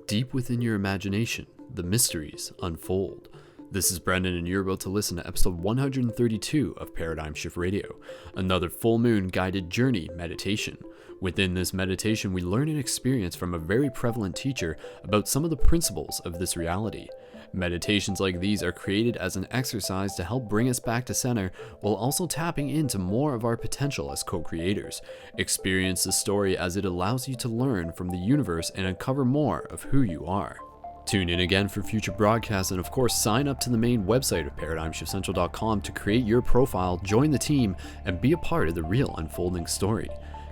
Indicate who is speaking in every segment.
Speaker 1: Deep within your imagination, the mysteries unfold. This is Brendan, and you're about to listen to episode 132 of Paradigm Shift Radio, another full moon guided journey meditation. Within this meditation, we learn and experience from a very prevalent teacher about some of the principles of this reality. Meditations like these are created as an exercise to help bring us back to center while also tapping into more of our potential as co-creators. Experience the story as it allows you to learn from the universe and uncover more of who you are. Tune in again for future broadcasts, and of course sign up to the main website of ParadigmShiftCentral.com to create your profile, join the team, and be a part of the real unfolding story.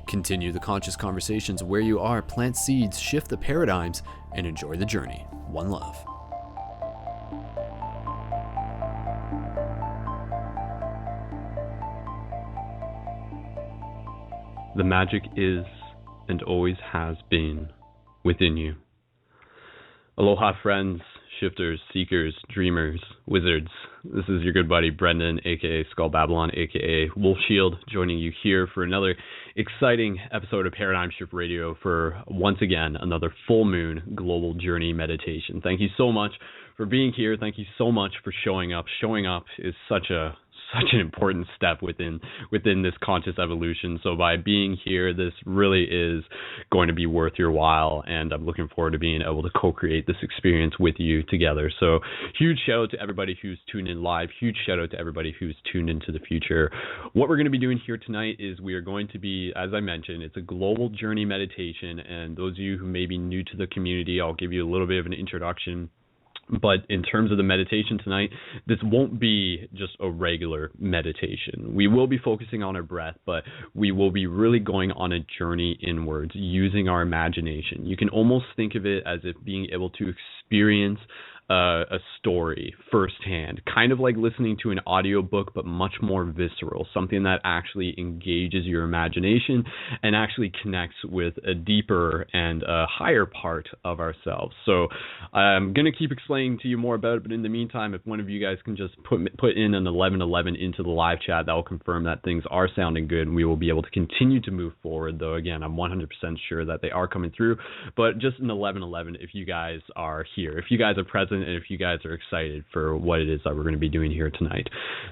Speaker 1: Continue the conscious conversations where you are, plant seeds, shift the paradigms, and enjoy the journey. One love. The magic is and always has been within you. Aloha friends, shifters, seekers, dreamers, wizards. This is your good buddy Brendan, aka Skull Babylon, aka Wolf Shield, joining you here for another exciting episode of Paradigm Shift Radio for, once again, another full moon global journey meditation. Thank you so much for being here. Thank you so much for showing up. Showing up is such an important step within this conscious evolution. So by being here, this really is going to be worth your while, and I'm looking forward to being able to co-create this experience with you together. So huge shout out to everybody who's tuned in live. Huge shout out to everybody who's tuned into the future. What we're going to be doing here tonight is we are going to be, as I mentioned, it's a global journey meditation, and those of you who may be new to the community, I'll give you a little bit of an introduction. But in terms of the meditation tonight, this won't be just a regular meditation. We will be focusing on our breath, but we will be really going on a journey inwards using our imagination. You can almost think of it as if being able to experience a story firsthand, kind of like listening to an audiobook, but much more visceral, something that actually engages your imagination and actually connects with a deeper and a higher part of ourselves. So I'm going to keep explaining to you more about it, but in the meantime, if one of you guys can just put in an 1111 into the live chat, that will confirm that things are sounding good, and we will be able to continue to move forward, though again, I'm 100% sure that they are coming through, but just an 1111 if you guys are here, if you guys are present, and if you guys are excited for what it is that we're going to be doing here tonight.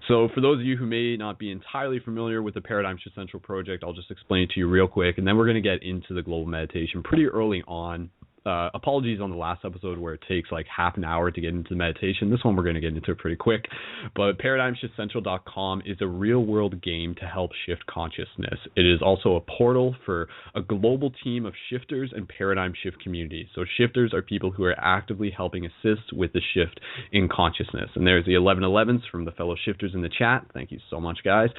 Speaker 1: So for those of you who may not be entirely familiar with the Paradigm Shift Central project, I'll just explain it to you real quick, and then we're going to get into the global meditation pretty early on. Apologies on the last episode where it takes like half an hour to get into the meditation. This one we're going to get into it pretty quick. But ParadigmShiftCentral.com is a real-world game to help shift consciousness. It is also a portal for a global team of shifters and paradigm shift communities. So shifters are people who are actively helping assist with the shift in consciousness. And there's the 1111s from the fellow shifters in the chat. Thank you so much, guys.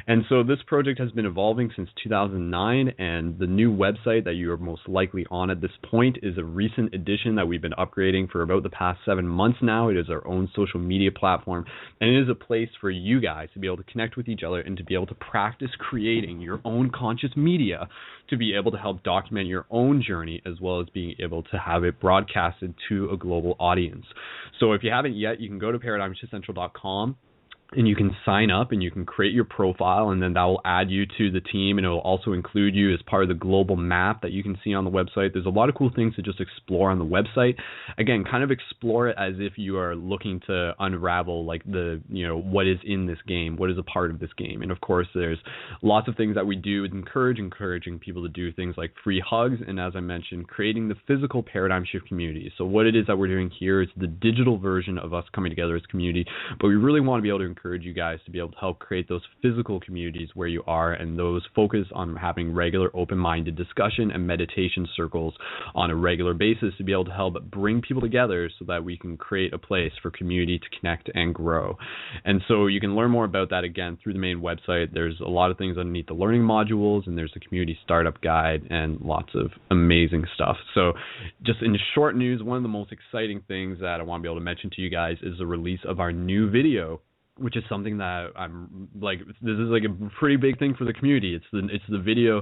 Speaker 1: And so this project has been evolving since 2009, and the new website that you are most likely on at this point is a recent addition that we've been upgrading for about the past 7 months now. It is our own social media platform, and it is a place for you guys to be able to connect with each other and to be able to practice creating your own conscious media, to be able to help document your own journey, as well as being able to have it broadcasted to a global audience. So if you haven't yet, you can go to ParadigmShiftCentral.com, and you can sign up and you can create your profile, and then that will add you to the team, and it will also include you as part of the global map that you can see on the website. There's a lot of cool things to just explore on the website. Again, kind of explore it as if you are looking to unravel like what is in this game, what is a part of this game. And of course, there's lots of things that we do with encouraging people to do things like free hugs, and as I mentioned, creating the physical paradigm shift community. So what it is that we're doing here is the digital version of us coming together as a community, but we really want to be able to encourage you guys to be able to help create those physical communities where you are, and those focus on having regular open-minded discussion and meditation circles on a regular basis to be able to help bring people together so that we can create a place for community to connect and grow. And so you can learn more about that again through the main website. There's a lot of things underneath the learning modules, and there's a community startup guide and lots of amazing stuff. So just in short news, one of the most exciting things that I want to be able to mention to you guys is the release of our new video, which is something that I'm like, this is like a pretty big thing for the community. It's the video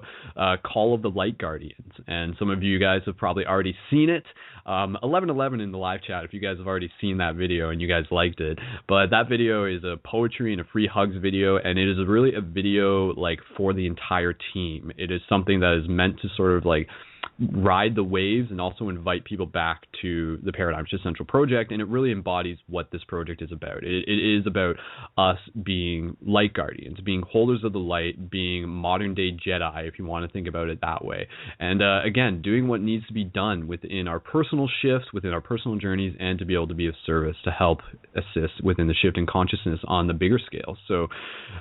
Speaker 1: Call of the Light Guardians, and some of you guys have probably already seen it. 1111 in the live chat if you guys have already seen that video and you guys liked it. But that video is a poetry and a free hugs video, and it is really a video like for the entire team. It is something that is meant to sort of like ride the waves and also invite people back to the Paradigm Shift Central project. And it really embodies what this project is about. It is about us being light guardians, being holders of the light, being modern day Jedi, if you want to think about it that way. And again, doing what needs to be done within our personal shifts, within our personal journeys, and to be able to be of service to help assist within the shift in consciousness on the bigger scale. So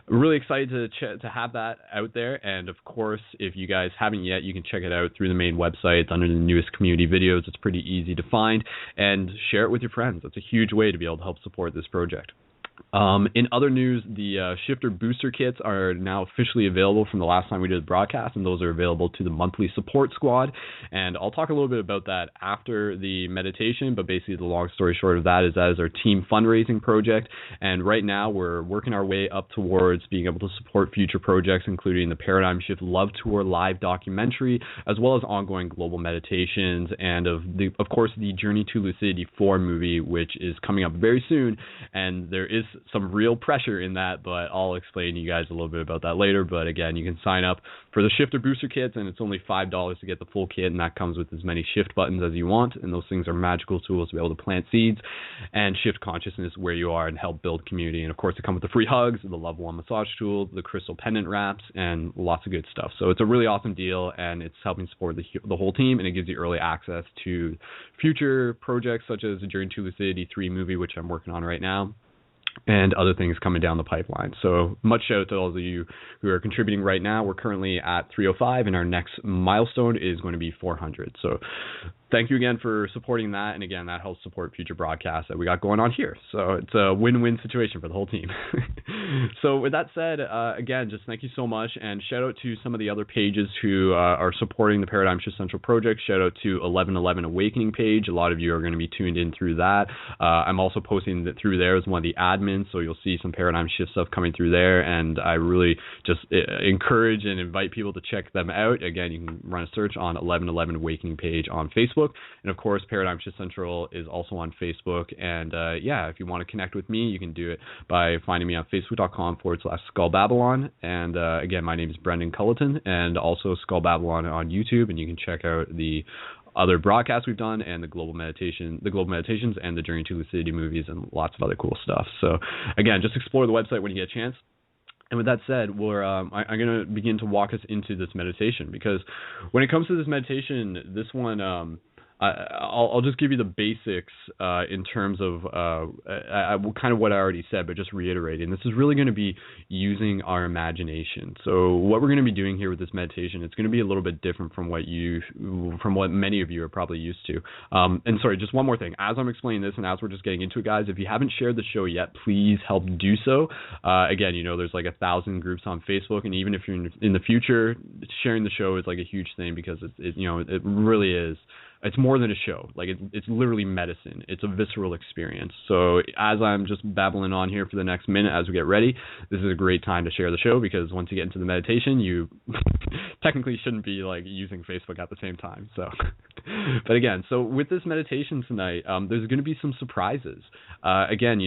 Speaker 1: really excited to have that out there. And of course, if you guys haven't yet, you can check it out through the main website. It's under the newest community videos. It's pretty easy to find, and share it with your friends. That's a huge way to be able to help support this project. In other news, the Shifter Booster Kits are now officially available from the last time we did the broadcast, and those are available to the monthly support squad. And I'll talk a little bit about that after the meditation, but basically the long story short of that is our team fundraising project. And right now we're working our way up towards being able to support future projects, including the Paradigm Shift Love Tour live documentary, as well as ongoing global meditations, and of course the Journey to Lucidity 4 movie, which is coming up very soon. And there is some real pressure in that, but I'll explain to you guys a little bit about that later. But again, you can sign up for the Shifter Booster Kits, and it's only $5 to get the full kit, and that comes with as many shift buttons as you want, and those things are magical tools to be able to plant seeds and shift consciousness where you are and help build community. And of course, they come with the free hugs, the Love One massage tool, the crystal pendant wraps, and lots of good stuff. So it's a really awesome deal, and it's helping support the whole team, and it gives you early access to future projects such as the Journey to Lucidity 3 movie, which I'm working on right now, and other things coming down the pipeline. So much shout out to all of you who are contributing right now. We're currently at 305, and our next milestone is going to be 400. So thank you again for supporting that. And again, that helps support future broadcasts that we got going on here. So it's a win-win situation for the whole team. So with that said, again, just thank you so much. And shout out to some of the other pages who are supporting the Paradigm Shift Central project. Shout out to 1111 Awakening page. A lot of you are going to be tuned in through that. I'm also posting that through there as one of the admins. So you'll see some Paradigm Shift stuff coming through there. And I really just encourage and invite people to check them out. Again, you can run a search on 1111 Awakening page on Facebook. And of course, Paradigm Shift Central is also on Facebook. And yeah, if you want to connect with me, you can do it by finding me on facebook.com/Skull Babylon. And again, my name is Brendan Culleton, and also Skull Babylon on YouTube. And you can check out the other broadcasts we've done, and the global meditations, and the Journey to Lucidity movies, and lots of other cool stuff. So again, just explore the website when you get a chance. And with that said, I'm going to begin to walk us into this meditation, because when it comes to this meditation, this one, I'll just give you the basics in terms of kind of what I already said, but just reiterating. This is really going to be using our imagination. So what we're going to be doing here with this meditation, it's going to be a little bit different from what many of you are probably used to. And sorry, just one more thing. As I'm explaining this, and as we're just getting into it, guys, if you haven't shared the show yet, please help do so. Again, there's like 1,000 groups on Facebook, and even if you're in the future, sharing the show is like a huge thing, because it really is. It's more than a show. Like it's literally medicine. It's a visceral experience. So as I'm just babbling on here for the next minute as we get ready, this is a great time to share the show, because once you get into the meditation, you technically shouldn't be like using Facebook at the same time. So, but again, so with this meditation tonight, there's going to be some surprises. Again,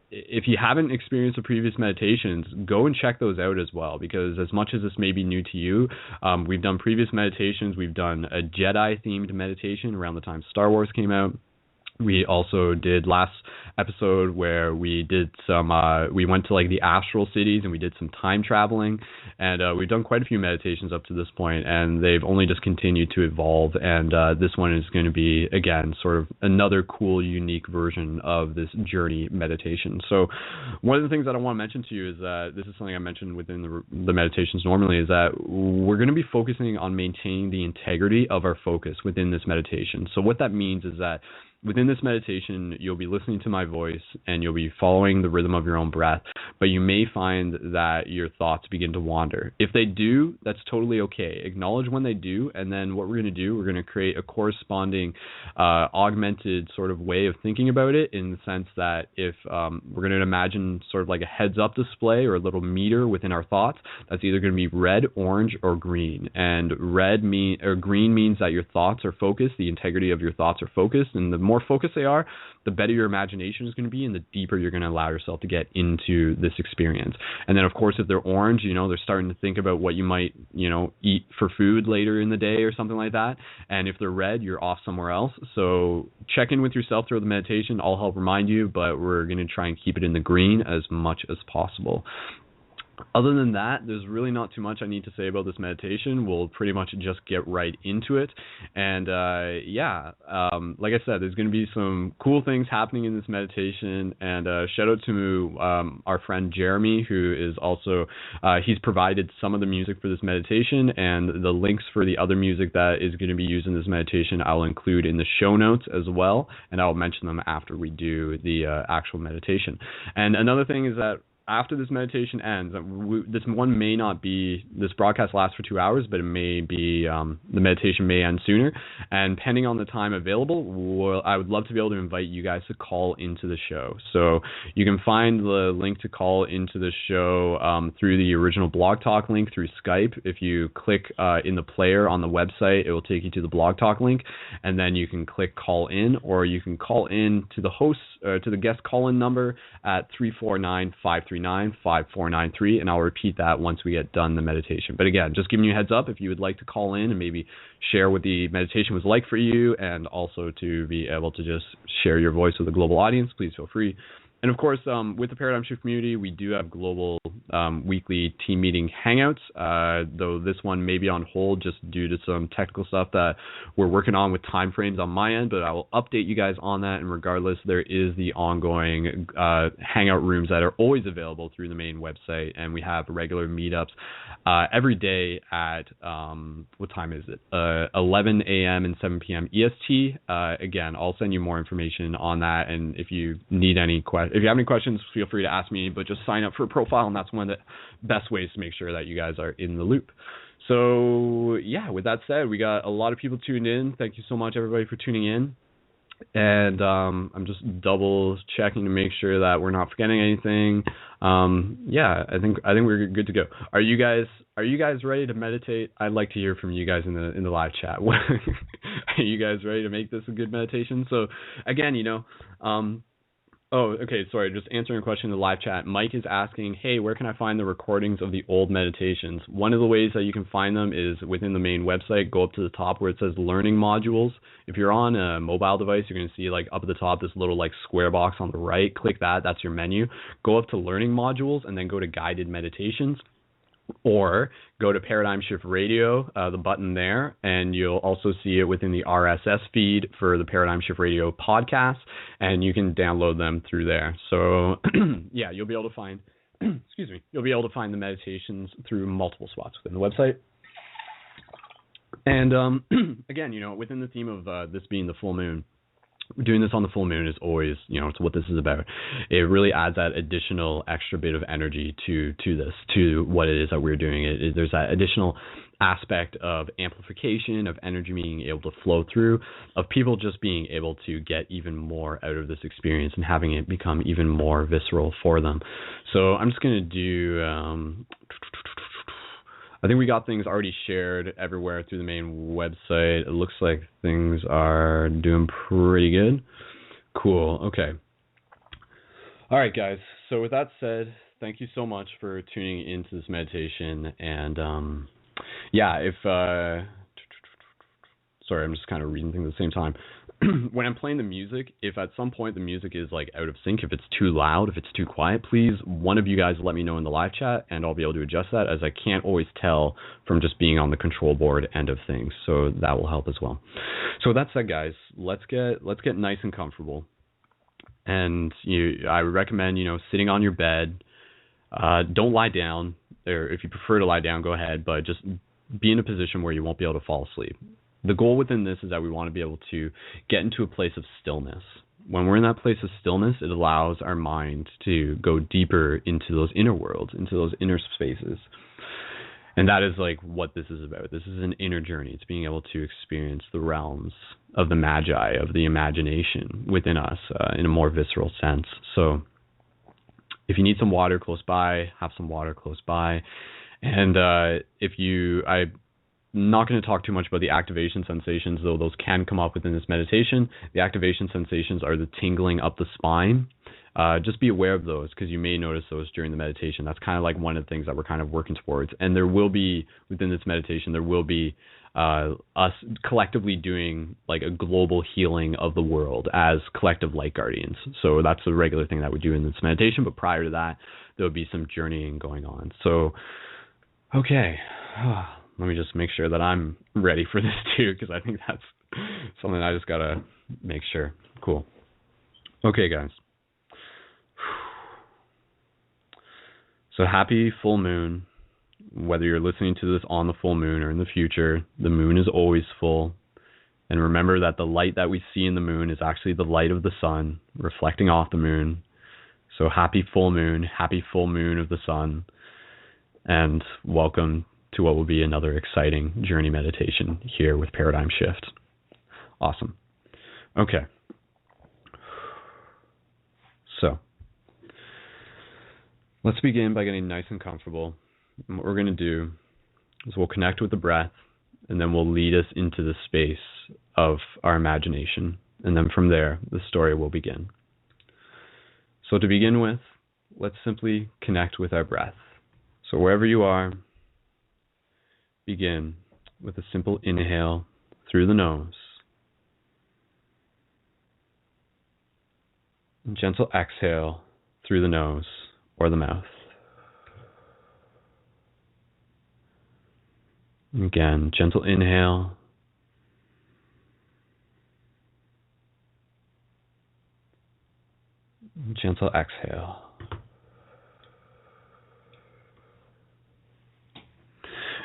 Speaker 1: if you haven't experienced the previous meditations, go and check those out as well, because as much as this may be new to you, we've done previous meditations. We've done a Jedi-themed meditation around the time Star Wars came out. We also did last episode where we did some, we went to like the astral cities, and we did some time traveling, and we've done quite a few meditations up to this point, and they've only just continued to evolve. And this one is going to be, again, sort of another cool, unique version of this journey meditation. So one of the things that I want to mention to you is that this is something I mentioned within the meditations normally, is that we're going to be focusing on maintaining the integrity of our focus within this meditation. So what that means is that within this meditation, you'll be listening to my voice, and you'll be following the rhythm of your own breath, but you may find that your thoughts begin to wander. If they do, that's totally okay. Acknowledge when they do, and then what we're going to do, we're going to create a corresponding augmented sort of way of thinking about it, in the sense that if we're going to imagine sort of like a heads-up display or a little meter within our thoughts, that's either going to be red, orange, or green. And green means that your thoughts are focused, the integrity of your thoughts are focused, and the more more focused they are, the better your imagination is going to be and the deeper you're going to allow yourself to get into this experience. And then, of course, if they're orange, they're starting to think about what you might, eat for food later in the day or something like that. And if they're red, you're off somewhere else. So check in with yourself through the meditation. I'll help remind you, but we're going to try and keep it in the green as much as possible. Other than that, there's really not too much I need to say about this meditation. We'll pretty much just get right into it. And like I said, there's going to be some cool things happening in this meditation. And shout out to our friend Jeremy, who is also, he's provided some of the music for this meditation, and the links for the other music that is going to be used in this meditation I'll include in the show notes as well, and I'll mention them after we do the actual meditation. And another thing is that after this meditation ends, this broadcast lasts for 2 hours, but it may be, the meditation may end sooner. And depending on the time available, I would love to be able to invite you guys to call into the show. So you can find the link to call into the show through the original Blog Talk link through Skype. If you click in the player on the website, it will take you to the Blog Talk link, and then you can click call in, or you can call in to the host, to the guest call-in number at 349-539-5493, and I'll repeat that once we get done the meditation. But again, just giving you a heads up, if you would like to call in and maybe share what the meditation was like for you, and also to be able to just share your voice with a global audience, please feel free. And of course, with the Paradigm Shift community, we do have global weekly team meeting hangouts, though this one may be on hold just due to some technical stuff that we're working on with time frames on my end, but I will update you guys on that. And regardless, there is the ongoing hangout rooms that are always available through the main website, and we have regular meetups every day at, what time is it? 11 a.m. and 7 p.m. EST. Again, I'll send you more information on that, and if you need any questions, if you have any questions, feel free to ask me, but just sign up for a profile, and that's one of the best ways to make sure that you guys are in the loop. So, yeah, with that said, we got a lot of people tuned in. Thank you so much, everybody, for tuning in. And I'm just double checking to make sure that we're not forgetting anything. I think we're good to go. Are you guys ready to meditate? I'd like to hear from you guys in the live chat. Are you guys ready to make this a good meditation? So again, just answering a question in the live chat. Mike is asking, hey, where can I find the recordings of the old meditations? One of the ways that you can find them is within the main website. Go up to the top where it says learning modules. If you're on a mobile device, you're going to see up at the top this little square box on the right. Click that. That's your menu. Go up to learning modules and then go to guided meditations. Or go to Paradigm Shift Radio, the button there, and you'll also see it within the RSS feed for the Paradigm Shift Radio podcast, and you can download them through there. So, yeah, you'll be able to find, you'll be able to find the meditations through multiple spots within the website. And again, within the theme of this being the full moon, doing this on the full moon is always, it's what this is about. It really adds that additional extra bit of energy to this, to what it is that we're doing. There's that additional aspect of amplification, of energy being able to flow through, of people just being able to get even more out of this experience and having it become even more visceral for them. So I'm just going to do... I think we got things already shared everywhere through the main website. It looks like things are doing pretty good. Cool. Okay. All right, guys. So with that said, thank you so much for tuning into this meditation. And sorry, I'm just kind of reading things at the same time. When I'm playing the music, if at some point the music is out of sync, if it's too loud, if it's too quiet, please, one of you guys let me know in the live chat, and I'll be able to adjust that, as I can't always tell from just being on the control board end of things. So that will help as well. So with that said, guys, let's get nice and comfortable. And I would recommend, sitting on your bed. Don't lie down, or if you prefer to lie down, go ahead, but just be in a position where you won't be able to fall asleep. The goal within this is that we want to be able to get into a place of stillness. When we're in that place of stillness, it allows our mind to go deeper into those inner worlds, into those inner spaces. And that is what this is about. This is an inner journey. It's being able to experience the realms of the magi, of the imagination within us in a more visceral sense. So if you need some water close by, have some water close by. And not going to talk too much about the activation sensations, though those can come up within this meditation. The activation sensations are the tingling up the spine. Just be aware of those because you may notice those during the meditation. That's kind of like one of the things that we're kind of working towards. And there will be, within this meditation, there will be us collectively doing like a global healing of the world as collective light guardians. So that's a regular thing that we do in this meditation. But prior to that, there'll be some journeying going on. So, okay. Let me just make sure that I'm ready for this too, because I think that's something I just got to make sure. Cool. Okay, guys. So happy full moon. Whether you're listening to this on the full moon or in the future, the moon is always full. And remember that the light that we see in the moon is actually the light of the sun reflecting off the moon. So happy full moon of the sun. And welcome to what will be another exciting journey meditation here with Paradigm Shift. Awesome. Okay. So let's begin by getting nice and comfortable. And what we're going to do is we'll connect with the breath, and then we'll lead us into the space of our imagination. And then from there, the story will begin. So to begin with, let's simply connect with our breath. So wherever you are, begin with a simple inhale through the nose. And gentle exhale through the nose or the mouth. Again, gentle inhale. Gentle exhale.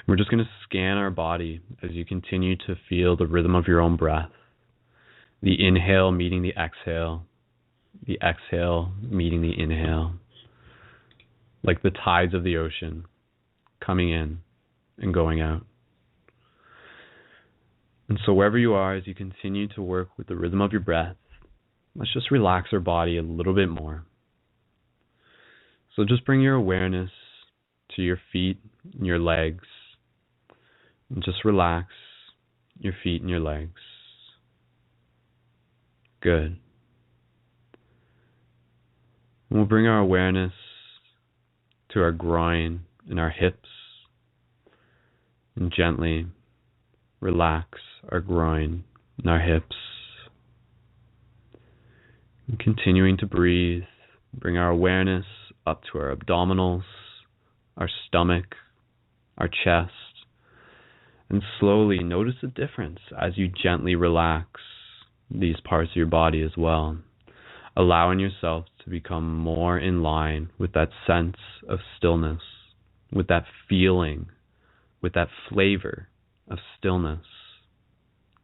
Speaker 1: We're just going to scan our body as you continue to feel the rhythm of your own breath. The inhale meeting the exhale meeting the inhale. Like the tides of the ocean coming in and going out. And so wherever you are, as you continue to work with the rhythm of your breath, let's just relax our body a little bit more. So just bring your awareness to your feet and your legs. And just relax your feet and your legs. Good. And we'll bring our awareness to our groin and our hips. And gently relax our groin and our hips. And continuing to breathe, bring our awareness up to our abdominals, our stomach, our chest, and slowly notice the difference as you gently relax these parts of your body as well, allowing yourself to become more in line with that sense of stillness, with that feeling, with that flavor of stillness.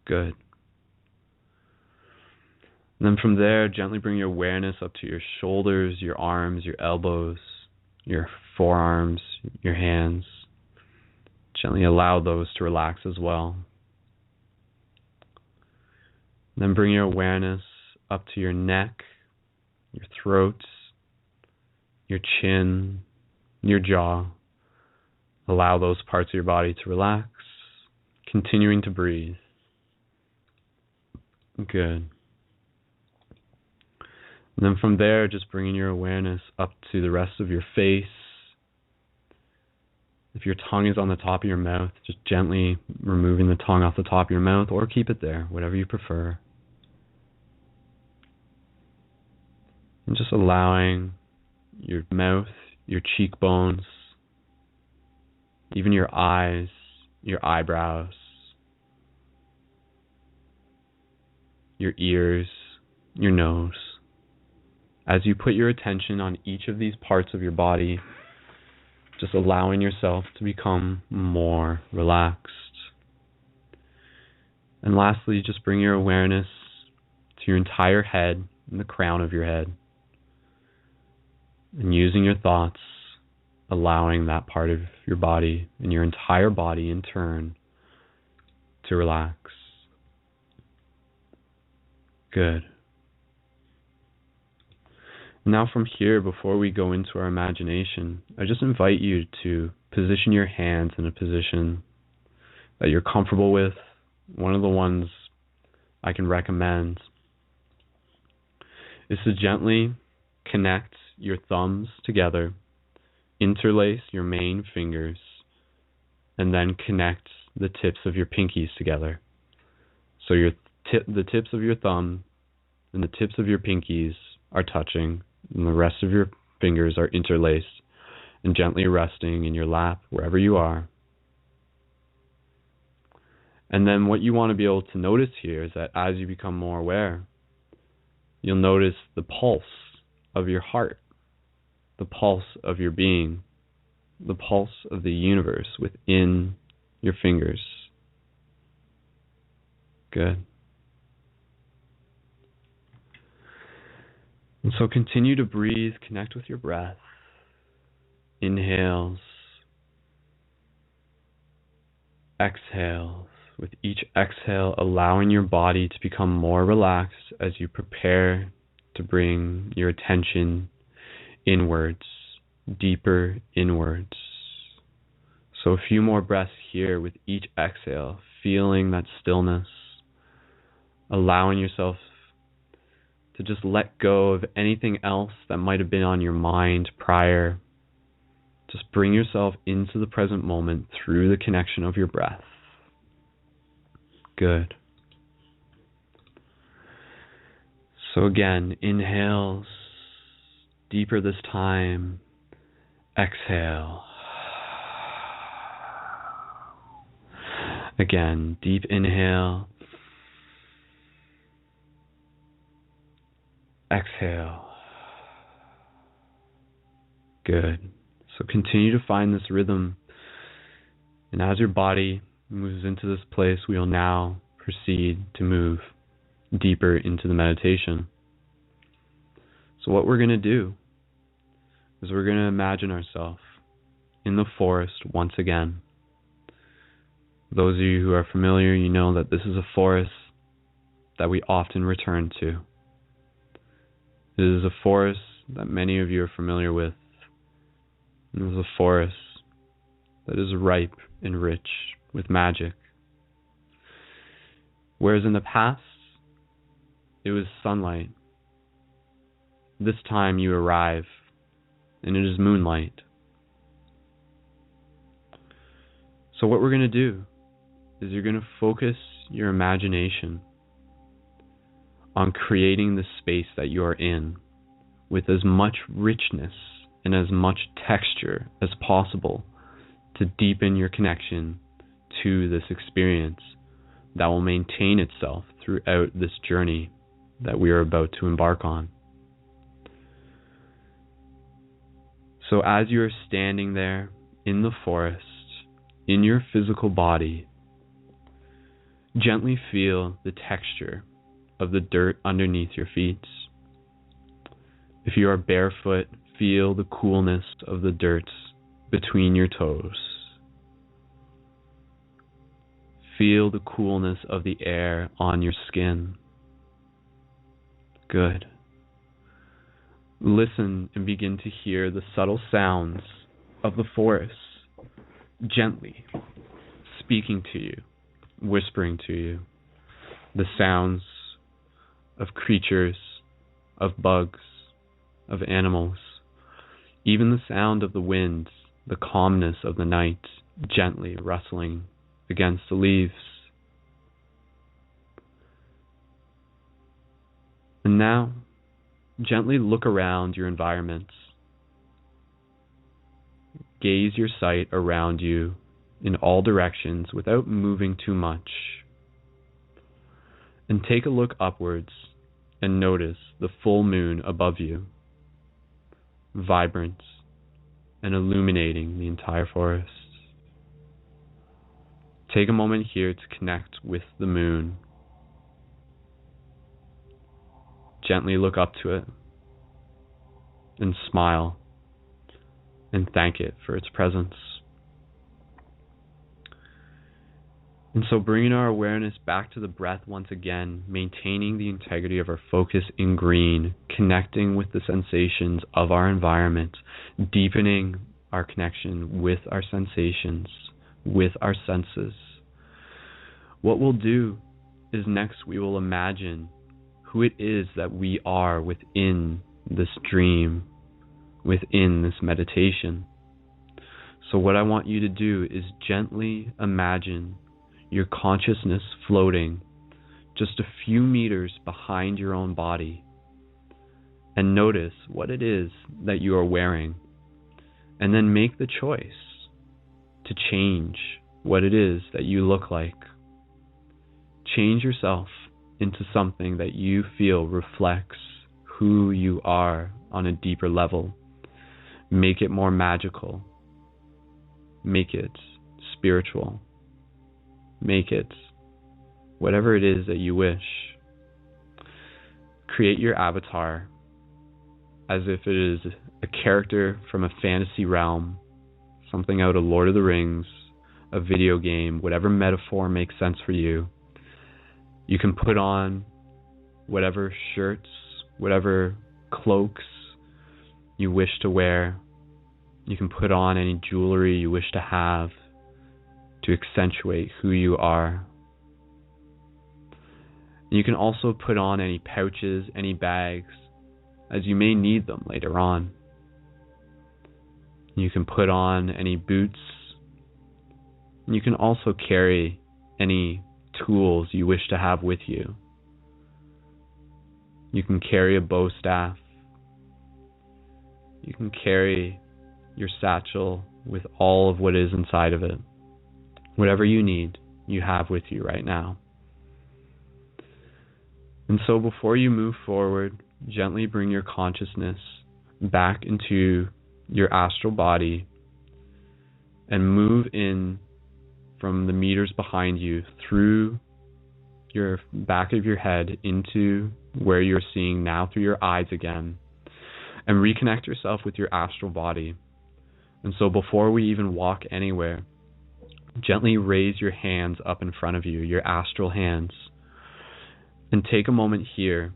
Speaker 1: Good. And then from there, gently bring your awareness up to your shoulders, your arms, your elbows, your forearms, your hands. Gently allow those to relax as well. And then bring your awareness up to your neck, your throat, your chin, your jaw. Allow those parts of your body to relax, continuing to breathe. Good. And then from there, just bringing your awareness up to the rest of your face. If your tongue is on the top of your mouth, just gently removing the tongue off the top of your mouth, or keep it there, whatever you prefer. And just allowing your mouth, your cheekbones, even your eyes, your eyebrows, your ears, your nose. As you put your attention on each of these parts of your body, just allowing yourself to become more relaxed. And lastly, just bring your awareness to your entire head and the crown of your head. And using your thoughts, allowing that part of your body and your entire body in turn to relax. Good. Now from here, before we go into our imagination, I just invite you to position your hands in a position that you're comfortable with. One of the ones I can recommend is to gently connect your thumbs together, interlace your main fingers, and then connect the tips of your pinkies together. So the tips of your thumb and the tips of your pinkies are touching, and the rest of your fingers are interlaced and gently resting in your lap, wherever you are. And then what you want to be able to notice here is that as you become more aware, you'll notice the pulse of your heart, the pulse of your being, the pulse of the universe within your fingers. Good. And so continue to breathe, connect with your breath. Inhales, exhales. With each exhale, allowing your body to become more relaxed as you prepare to bring your attention inwards, deeper inwards. So a few more breaths here with each exhale, feeling that stillness, allowing yourself to just let go of anything else that might have been on your mind prior. Just bring yourself into the present moment through the connection of your breath. Good. So again, inhales, deeper this time. Exhale. Again, deep inhale. Exhale. Good. So continue to find this rhythm. And as your body moves into this place, we will now proceed to move deeper into the meditation. So what we're going to do is we're going to imagine ourselves in the forest once again. Those of you who are familiar, you know that this is a forest that we often return to. It is a forest that many of you are familiar with. It is a forest that is ripe and rich with magic. Whereas in the past, it was sunlight. This time you arrive, and it is moonlight. So what we're going to do is you're going to focus your imagination on creating the space that you are in with as much richness and as much texture as possible to deepen your connection to this experience that will maintain itself throughout this journey that we are about to embark on. So as you are standing there in the forest, in your physical body, gently feel the texture of the dirt underneath your feet. If you are barefoot, feel the coolness of the dirt between your toes. Feel the coolness of the air on your skin. Good. Listen and begin to hear the subtle sounds of the forest gently speaking to you, whispering to you. The sounds of creatures, of bugs, of animals, even the sound of the wind, the calmness of the night, gently rustling against the leaves. And now, gently look around your environment. Gaze your sight around you in all directions without moving too much. And take a look upwards and notice the full moon above you, vibrant and illuminating the entire forest. Take a moment here to connect with the moon. Gently look up to it and smile and thank it for its presence. And so bringing our awareness back to the breath once again, maintaining the integrity of our focus in green, connecting with the sensations of our environment, deepening our connection with our sensations, with our senses, What we'll do is next we will imagine who it is that we are within this dream, within this meditation. So what I want you to do is gently imagine your consciousness floating just a few meters behind your own body, and notice what it is that you are wearing, and then make the choice to change what it is that you look like. Change yourself into something that you feel reflects who you are on a deeper level. Make it more magical. Make it spiritual. Make it whatever it is that you wish. Create your avatar as if it is a character from a fantasy realm, something out of Lord of the Rings, a video game, whatever metaphor makes sense for you. You can put on whatever shirts, whatever cloaks you wish to wear. You can put on any jewelry you wish to have to accentuate who you are. You can also put on any pouches, any bags, as you may need them later on. You can put on any boots. You can also carry any tools you wish to have with you. You can carry a bow staff. You can carry your satchel with all of what is inside of it. Whatever you need, you have with you right now. And so before you move forward, gently bring your consciousness back into your astral body and move in from the meters behind you through your back of your head into where you're seeing now through your eyes again, and reconnect yourself with your astral body. And so before we even walk anywhere, gently raise your hands up in front of you, your astral hands, and take a moment here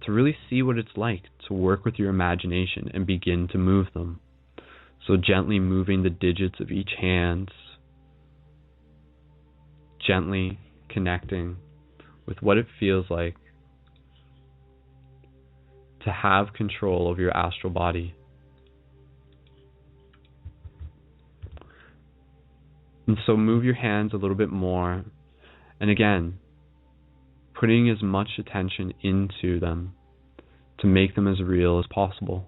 Speaker 1: to really see what it's like to work with your imagination and begin to move them. So gently moving the digits of each hand, gently connecting with what it feels like to have control of your astral body. And so move your hands a little bit more, and again, putting as much attention into them to make them as real as possible.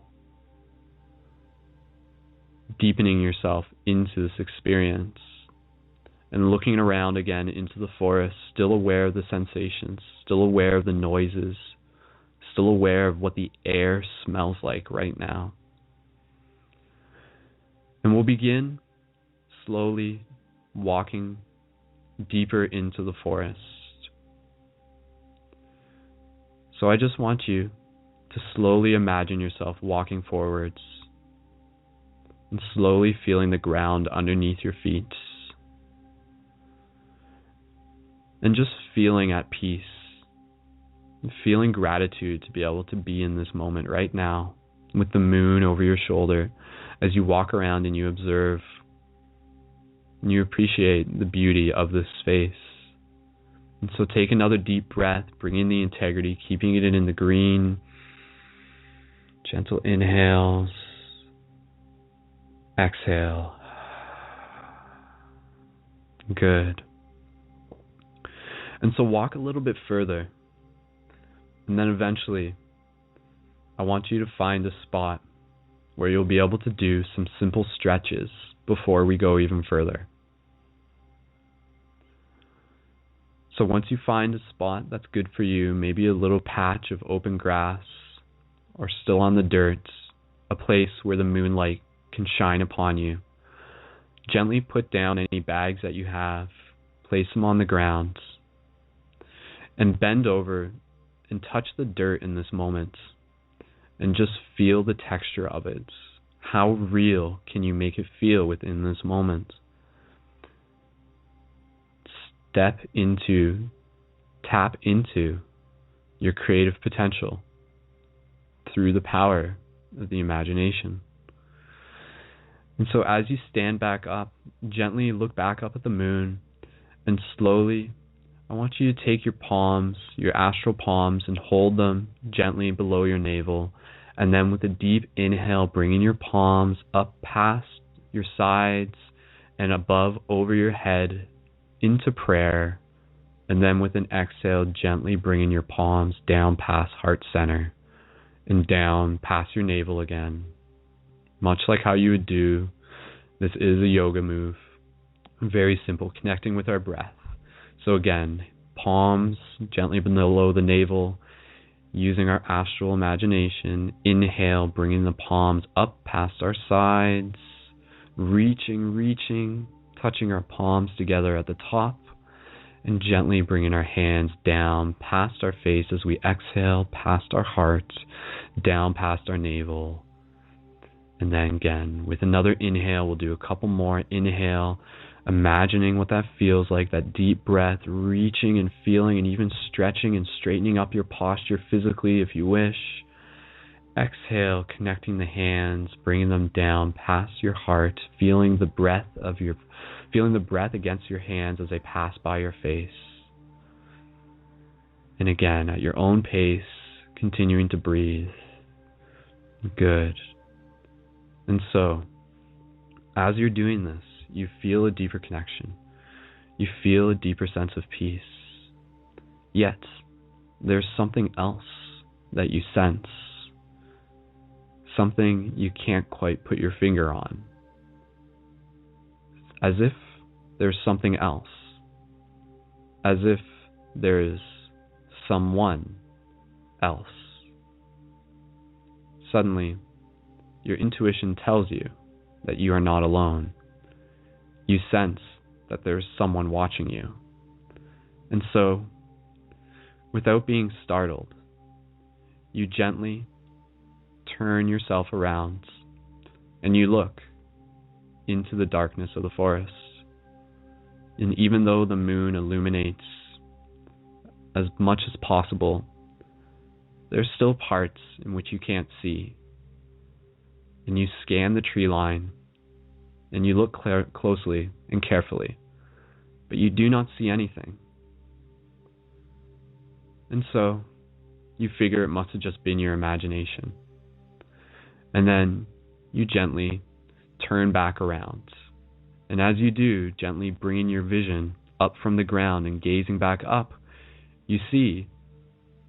Speaker 1: Deepening yourself into this experience and looking around again into the forest, still aware of the sensations, still aware of the noises, still aware of what the air smells like right now. And we'll begin slowly walking deeper into the forest. So I just want you to slowly imagine yourself walking forwards and slowly feeling the ground underneath your feet and just feeling at peace, and feeling gratitude to be able to be in this moment right now with the moon over your shoulder as you walk around and you observe and you appreciate the beauty of this space. And so take another deep breath, bring in the integrity, keeping it in the green. Gentle inhales. Exhale. Good. And so walk a little bit further. And then eventually, I want you to find a spot where you'll be able to do some simple stretches before we go even further. So once you find a spot that's good for you, maybe a little patch of open grass or still on the dirt, a place where the moonlight can shine upon you, gently put down any bags that you have, place them on the ground, and bend over and touch the dirt in this moment and just feel the texture of it. How real can you make it feel within this moment? Tap into your creative potential through the power of the imagination. And so as you stand back up, gently look back up at the moon and slowly I want you to take your palms, your astral palms, and hold them gently below your navel. And then with a deep inhale, bringing your palms up past your sides and above over your head into prayer. And then with an exhale, gently bringing your palms down past heart center and down past your navel again. Much like how you would do, this is a yoga move. Very simple, connecting with our breath. So again, palms gently below the navel, using our astral imagination. Inhale, bringing the palms up past our sides, reaching, touching our palms together at the top, and gently bringing our hands down past our face as we exhale, past our heart, down past our navel. And then again, with another inhale, we'll do a couple more. Inhale, imagining what that feels like, that deep breath, reaching and feeling and even stretching and straightening up your posture physically if you wish. Exhale, connecting the hands, bringing them down past your heart, feeling the breath against your hands as they pass by your face. And again, at your own pace, continuing to breathe. Good. And so, as you're doing this, you feel a deeper connection. You feel a deeper sense of peace. Yet, there's something else that you sense. Something you can't quite put your finger on. As if there's something else. As if there is someone else. Suddenly, your intuition tells you that you are not alone. You sense that there's someone watching you. And so, without being startled, you gently turn yourself around and you look into the darkness of the forest. And even though the moon illuminates as much as possible, there's still parts in which you can't see. And you scan the tree line, and you look closely and carefully, but you do not see anything. And so, you figure it must have just been your imagination. And then, you gently turn back around. And as you do, gently bringing your vision up from the ground and gazing back up, you see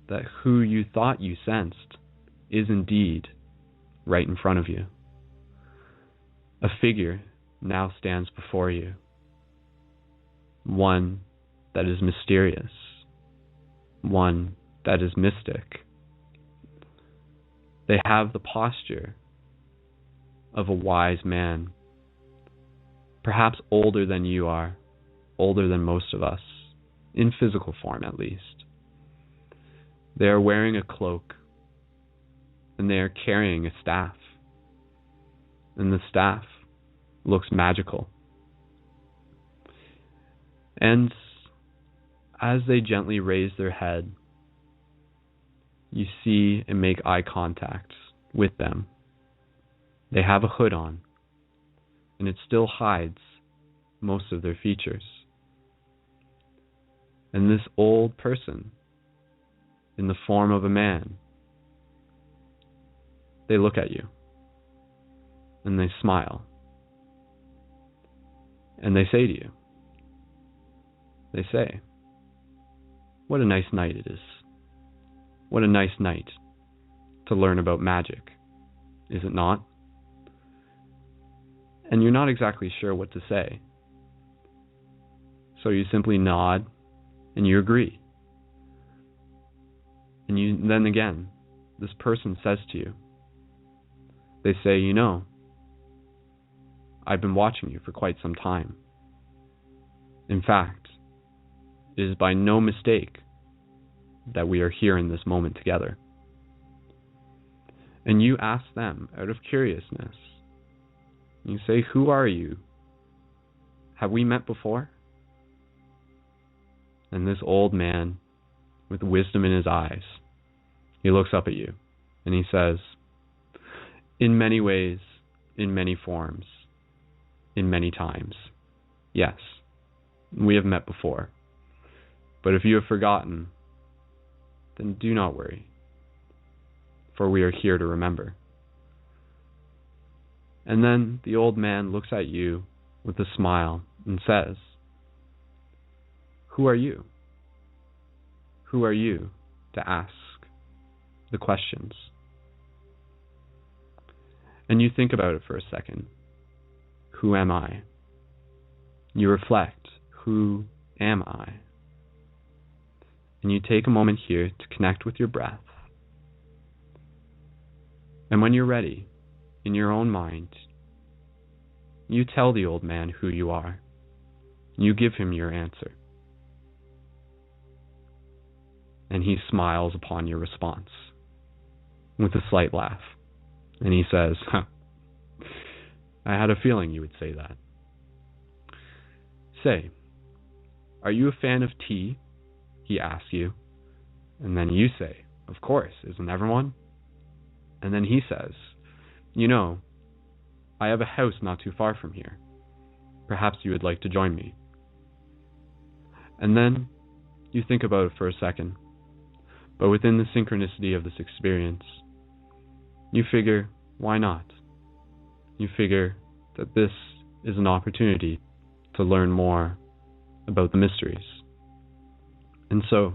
Speaker 1: that who you thought you sensed is indeed right in front of you. A figure now stands before you. One that is mysterious. One that is mystic. They have the posture of a wise man, perhaps older than you are, older than most of us, in physical form at least. They are wearing a cloak, and they are carrying a staff, and the staff looks magical. And as they gently raise their head, you see and make eye contact with them. They have a hood on, and it still hides most of their features. And this old person, in the form of a man, they look at you, and they smile, and they say to you, they say, "What a nice night it is. What a nice night to learn about magic, is it not?" And you're not exactly sure what to say. So you simply nod and you agree. And then again, this person says to you, they say, "You know, I've been watching you for quite some time. In fact, it is by no mistake that we are here in this moment together." And you ask them out of curiousness. You say, "Who are you? Have we met before?" And this old man, with wisdom in his eyes, he looks up at you and he says, "In many ways, in many forms, in many times, yes, we have met before. But if you have forgotten, then do not worry, for we are here to remember." And then the old man looks at you with a smile and says, "Who are you? Who are you to ask the questions?" And you think about it for a second. Who am I? You reflect, who am I? And you take a moment here to connect with your breath. And when you're ready, in your own mind, you tell the old man who you are. You give him your answer. And he smiles upon your response with a slight laugh. And he says, "I had a feeling you would say that. Say, are you a fan of tea?" he asks you. And then you say, "Of course, isn't everyone?" And then he says, "You know, I have a house not too far from here. Perhaps you would like to join me." And then you think about it for a second. But within the synchronicity of this experience, you figure, why not? You figure that this is an opportunity to learn more about the mysteries. And so,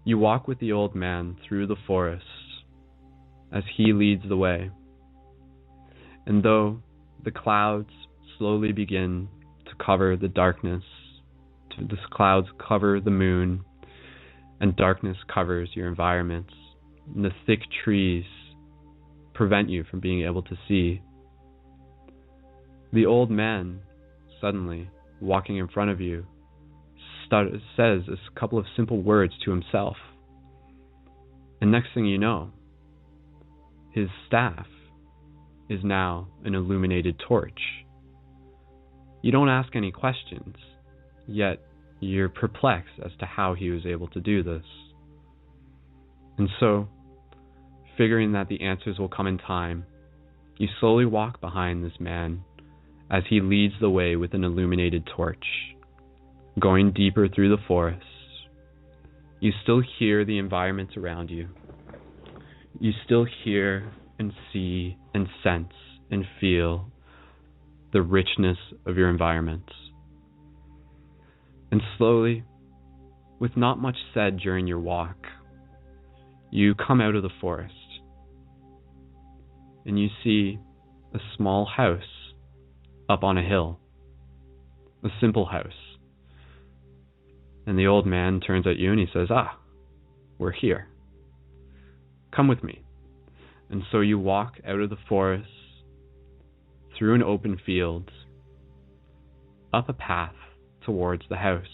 Speaker 1: you walk with the old man through the forest as he leads the way. And though the clouds slowly begin to cover the darkness, the clouds cover the moon, and darkness covers your environment, and the thick trees prevent you from being able to see, the old man, suddenly, walking in front of you, says a couple of simple words to himself. And next thing you know, his staff is now an illuminated torch. You don't ask any questions, yet you're perplexed as to how he was able to do this. And so, figuring that the answers will come in time, you slowly walk behind this man as he leads the way with an illuminated torch, going deeper through the forest. You still hear the environment around you. You still hear and see and sense and feel the richness of your environment. And slowly, with not much said during your walk, you come out of the forest and you see a small house up on a hill, a simple house. And the old man turns at you and he says, we're here. Come with me. And so you walk out of the forest, through an open field, up a path towards the house.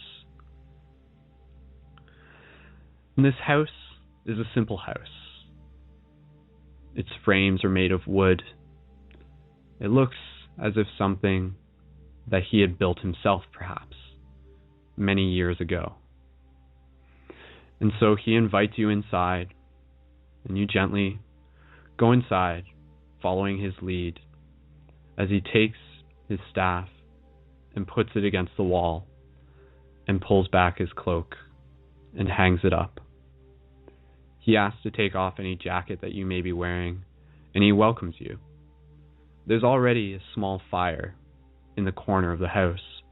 Speaker 1: And this house is a simple house. Its frames are made of wood. It looks as if something that he had built himself, perhaps, many years ago. And so he invites you inside, and you gently go inside, following his lead, as he takes his staff and puts it against the wall and pulls back his cloak and hangs it up. He asks to take off any jacket that you may be wearing, and he welcomes you. There's already a small fire in the corner of the house,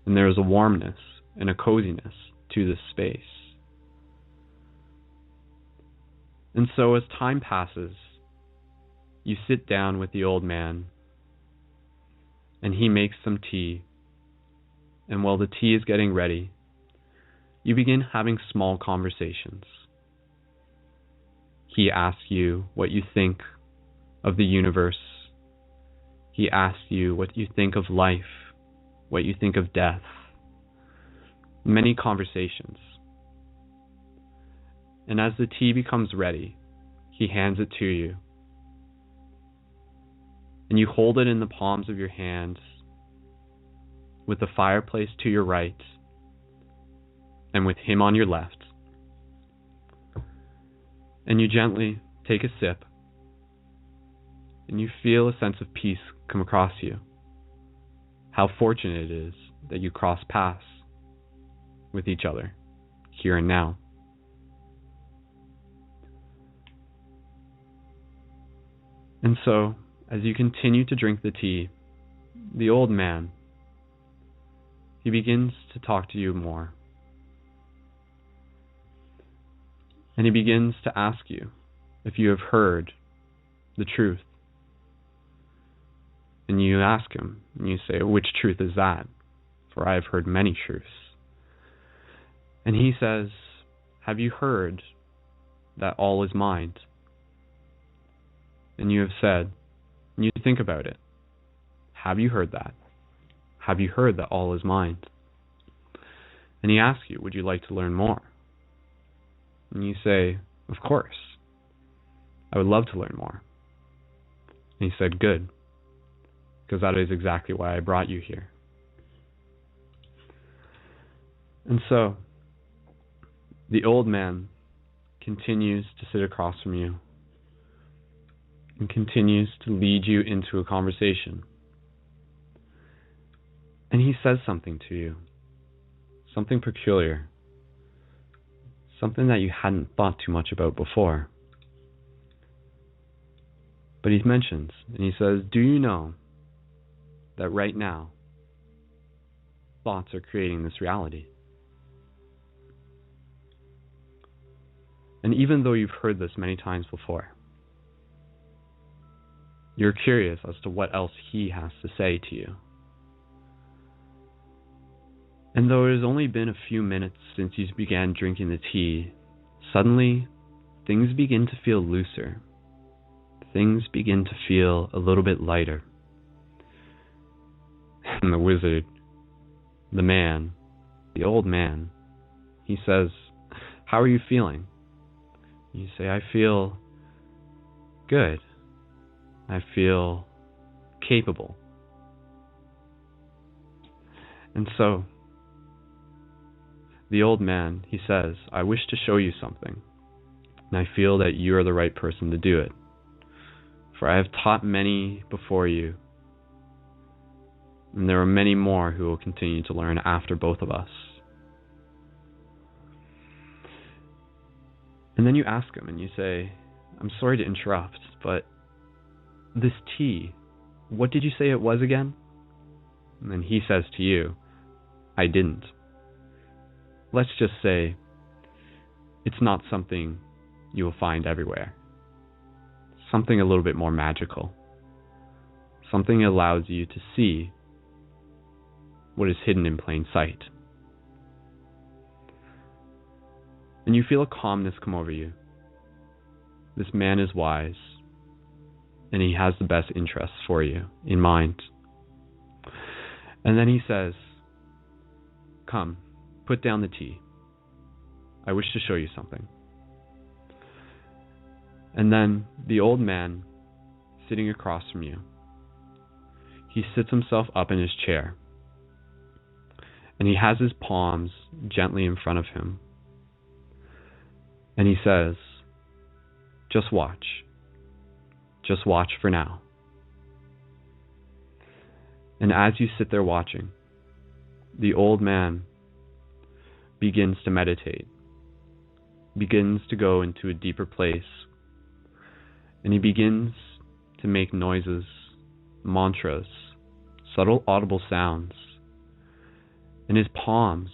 Speaker 1: and there is a warmness and a coziness to this space. And so as time passes, you sit down with the old man, and he makes some tea. And while the tea is getting ready, you begin having small conversations. He asks you what you think of the universe. He asks you what you think of life, what you think of death. Many conversations. And as the tea becomes ready, he hands it to you. And you hold it in the palms of your hands, with the fireplace to your right, and with him on your left. And you gently take a sip, and you feel a sense of peace come across you. How fortunate it is that you cross paths. with each other, here and now. And so, as you continue to drink the tea, the old man, he begins to talk to you more. And he begins to ask you if you have heard the truth. And you ask him, and you say, which truth is that? For I have heard many truths. And he says, have you heard that all is mind? And you have said, and you think about it, have you heard that? Have you heard that all is mind? And he asks you, would you like to learn more? And you say, of course. I would love to learn more. And he said, good, because that is exactly why I brought you here. And so, the old man continues to sit across from you and continues to lead you into a conversation. And he says something to you, something peculiar, something that you hadn't thought too much about before. But he mentions, and he says, do you know that right now, thoughts are creating this reality? And even though you've heard this many times before, you're curious as to what else he has to say to you. And though it has only been a few minutes since you began drinking the tea, suddenly things begin to feel looser. Things begin to feel a little bit lighter. And the wizard, the man, the old man, he says, how are you feeling? You say, I feel good. I feel capable. And so, the old man, he says, I wish to show you something, and I feel that you are the right person to do it. For I have taught many before you, and there are many more who will continue to learn after both of us. And then you ask him, and you say, I'm sorry to interrupt, but this tea, what did you say it was again? And then he says to you, I didn't. Let's just say it's not something you will find everywhere. Something a little bit more magical. Something that allows you to see what is hidden in plain sight. And you feel a calmness come over you. This man is wise, and he has the best interests for you in mind. And then he says, come, put down the tea. I wish to show you something. And then the old man, sitting across from you, he sits himself up in his chair, and he has his palms gently in front of him. And he says, just watch. Just watch for now. And as you sit there watching, the old man begins to meditate, begins to go into a deeper place, and he begins to make noises, mantras, subtle audible sounds, and his palms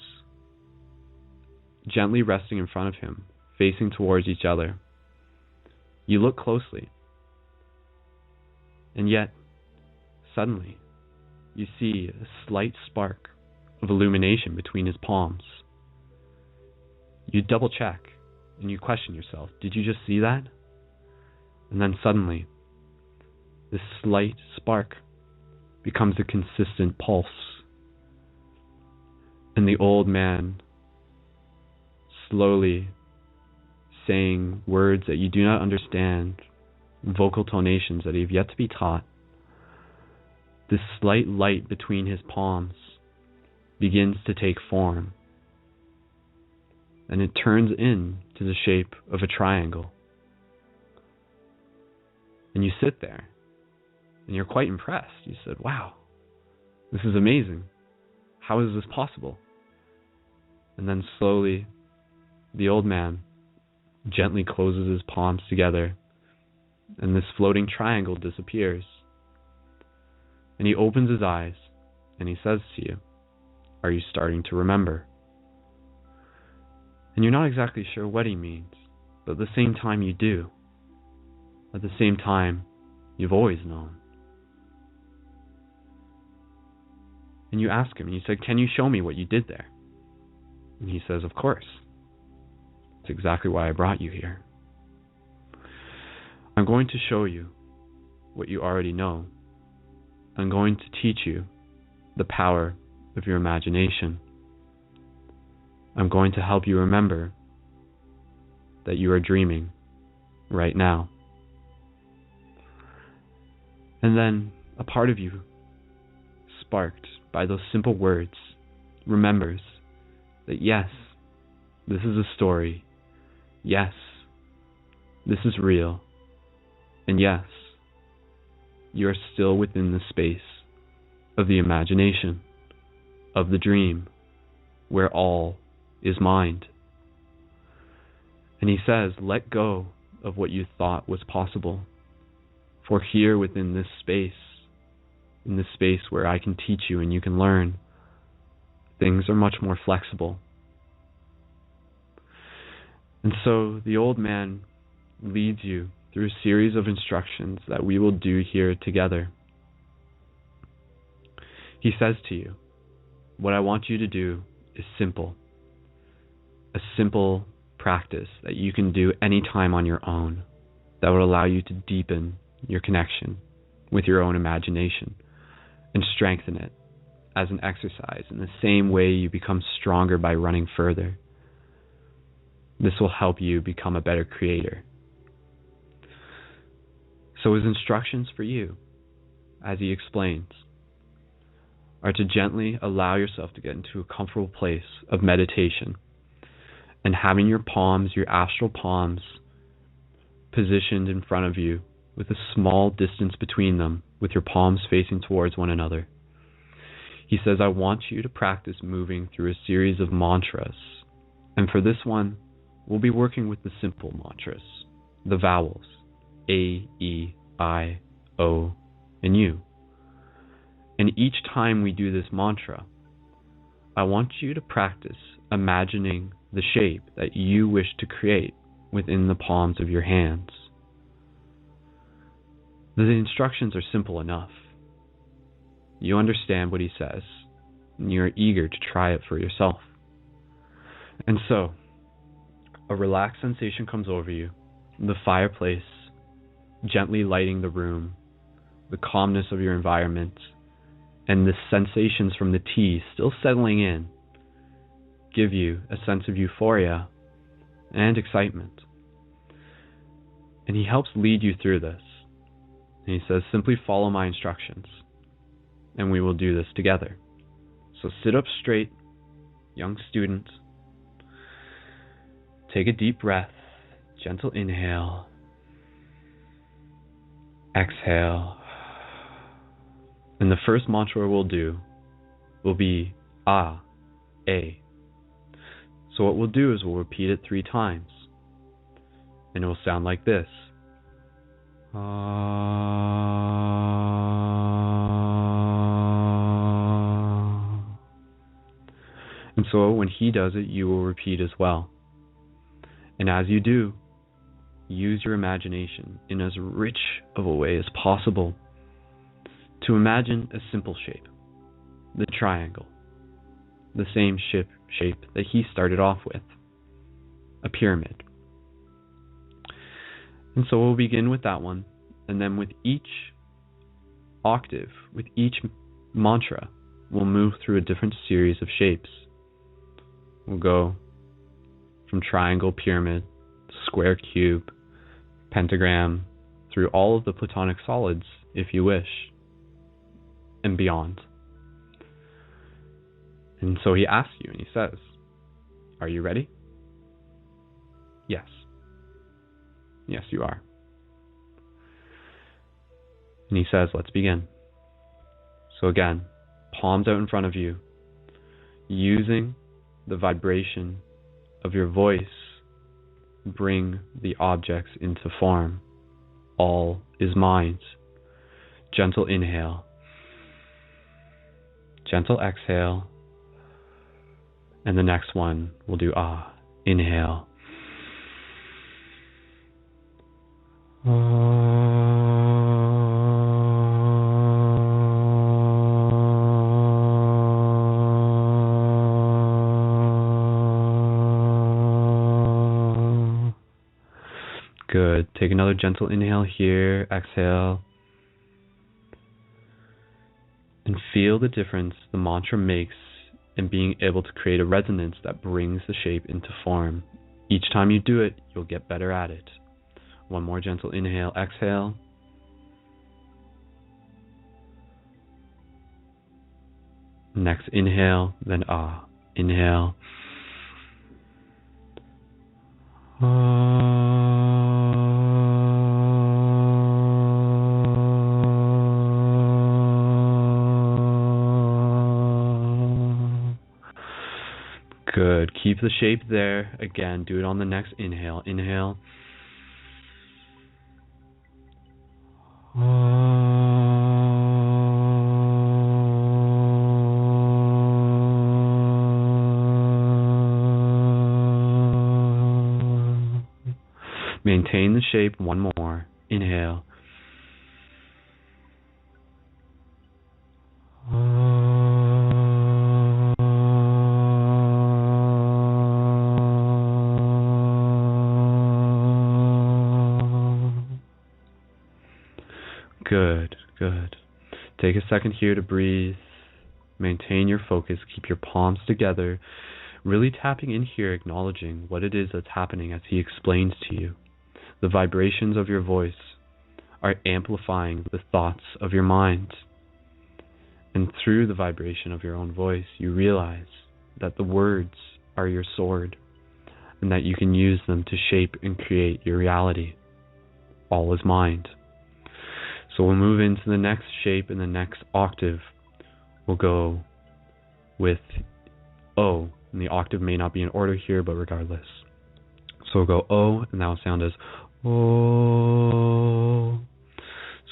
Speaker 1: gently resting in front of him, facing towards each other. You look closely, and yet, suddenly, you see a slight spark of illumination between his palms. You double check, and you question yourself, did you just see that? And then suddenly, this slight spark becomes a consistent pulse. And the old man, slowly saying words that you do not understand, vocal tonations that have yet to be taught, this slight light between his palms begins to take form. And it turns into the shape of a triangle. And you sit there, and you're quite impressed. You said, wow, this is amazing. How is this possible? And then slowly, the old man gently closes his palms together, and this floating triangle disappears. And he opens his eyes, and he says to you, "Are you starting to remember?" And you're not exactly sure what he means, but at the same time you do. At the same time, you've always known. And you ask him, and you said, "Can you show me what you did there?" And he says, "Of course. It's exactly why I brought you here. I'm going to show you what you already know. I'm going to teach you the power of your imagination. I'm going to help you remember that you are dreaming right now." And then a part of you, sparked by those simple words, remembers that yes, this is a story. Yes, this is real. And yes, you are still within the space of the imagination, of the dream, where all is mind. And he says, let go of what you thought was possible. For here within this space, in this space where I can teach you and you can learn, things are much more flexible. And so the old man leads you through a series of instructions that we will do here together. He says to you, what I want you to do is simple. A simple practice that you can do anytime on your own that will allow you to deepen your connection with your own imagination and strengthen it as an exercise in the same way you become stronger by running further. This will help you become a better creator. So his instructions for you, as he explains, are to gently allow yourself to get into a comfortable place of meditation and having your palms, your astral palms, positioned in front of you with a small distance between them, with your palms facing towards one another. He says, I want you to practice moving through a series of mantras. And for this one, we'll be working with the simple mantras, the vowels, A, E, I, O, and U. And each time we do this mantra, I want you to practice imagining the shape that you wish to create within the palms of your hands. The instructions are simple enough. You understand what he says, and you're eager to try it for yourself. And so, a relaxed sensation comes over you, the fireplace gently lighting the room, the calmness of your environment, and the sensations from the tea still settling in give you a sense of euphoria and excitement. And he helps lead you through this. And he says, simply follow my instructions, and we will do this together. So sit up straight, young student. Take a deep breath, gentle inhale, exhale. And the first mantra we'll do will be A, A. So what we'll do is we'll repeat it 3 times. And it will sound like this. And so when he does it, you will repeat as well. And as you do, use your imagination in as rich of a way as possible to imagine a simple shape, the triangle, the same shape that he started off with, a pyramid. And so we'll begin with that one, and then with each octave, with each mantra, we'll move through a different series of shapes. We'll go from triangle, pyramid, square, cube, pentagram, through all of the platonic solids, if you wish, and beyond. And so he asks you, and he says, are you ready? Yes. Yes, you are. And he says, let's begin. So again, palms out in front of you, using the vibration of your voice bring the objects into form. All is mind. Gentle inhale. Gentle exhale. And the next one we'll do ah. Inhale. Good. Take another gentle inhale here. Exhale. And feel the difference the mantra makes in being able to create a resonance that brings the shape into form. Each time you do it, you'll get better at it. One more gentle inhale. Exhale. Next inhale, then ah. Inhale. Good. Keep the shape there. Again, do it on the next inhale. Inhale. Maintain the shape. One more. Inhale. Good, good. Take a second here to breathe. Maintain your focus. Keep your palms together. Really tapping in here, acknowledging what it is that's happening as he explains to you. The vibrations of your voice are amplifying the thoughts of your mind. And through the vibration of your own voice, you realize that the words are your sword and that you can use them to shape and create your reality. All is mind. So we'll move into the next shape and the next octave. We'll go with O, and the octave may not be in order here, but regardless. So we'll go O, and that will sound as O.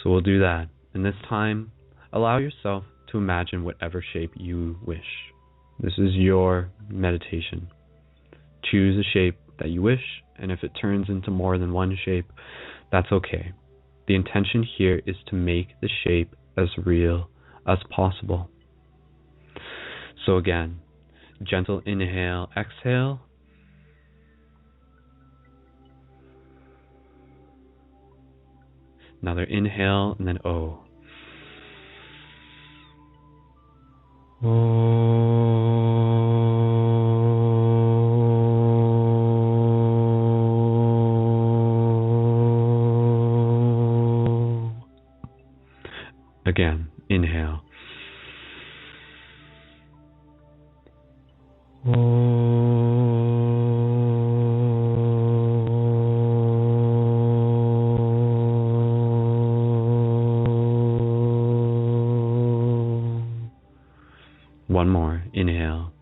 Speaker 1: So we'll do that. And this time, allow yourself to imagine whatever shape you wish. This is your meditation. Choose a shape that you wish, and if it turns into more than one shape, that's okay. The intention here is to make the shape as real as possible. So again, gentle inhale, exhale. Another inhale, and then O. Again, inhale. One more, inhale.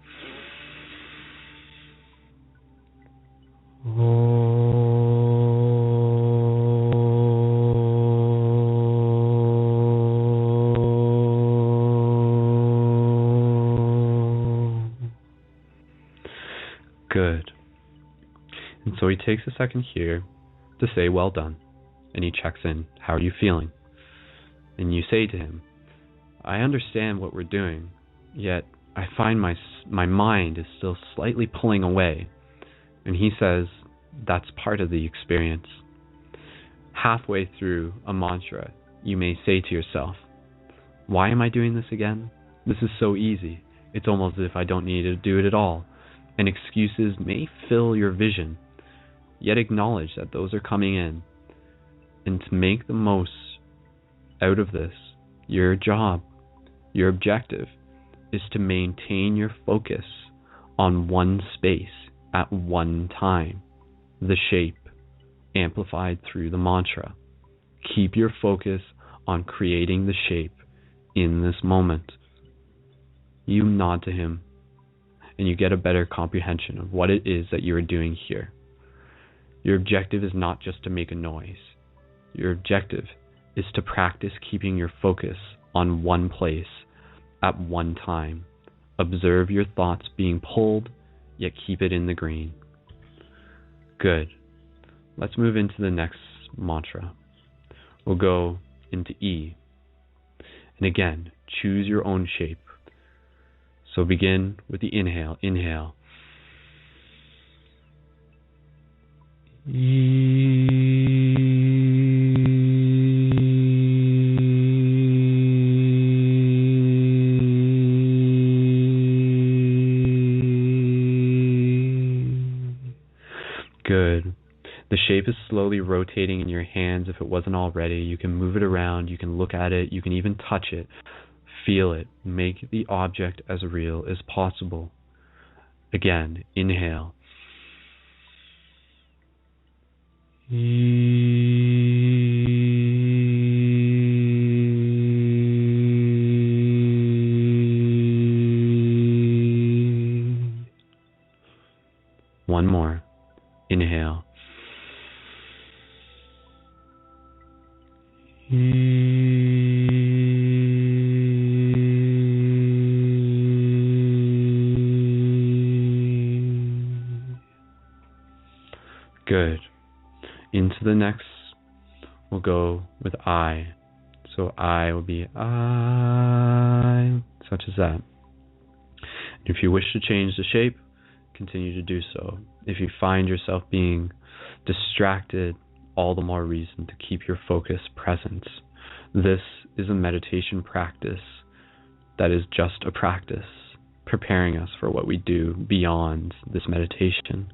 Speaker 1: Good. And so he takes a second here to say, well done. And he checks in, how are you feeling? And you say to him, I understand what we're doing, yet I find my mind is still slightly pulling away. And he says, that's part of the experience. Halfway through a mantra, you may say to yourself, why am I doing this again? This is so easy. It's almost as if I don't need to do it at all. And excuses may fill your vision, yet acknowledge that those are coming in. And to make the most out of this, your job, your objective, is to maintain your focus on one space at one time, the shape amplified through the mantra. Keep your focus on creating the shape in this moment. You nod to him, and you get a better comprehension of what it is that you are doing here. Your objective is not just to make a noise. Your objective is to practice keeping your focus on one place at one time. Observe your thoughts being pulled, yet keep it in the green. Good. Let's move into the next mantra. We'll go into E. And again, choose your own shape. So begin with the inhale. Inhale. Good. The shape is slowly rotating in your hands. If it wasn't already, you can move it around, you can look at it, you can even touch it, feel it, make the object as real as possible. Again, inhale. One more. Inhale. Good. Into the next, we'll go with I. So I will be I, such as that. If you wish to change the shape, continue to do so. If you find yourself being distracted, all the more reason to keep your focus present. This is a meditation practice that is just a practice, preparing us for what we do beyond this meditation.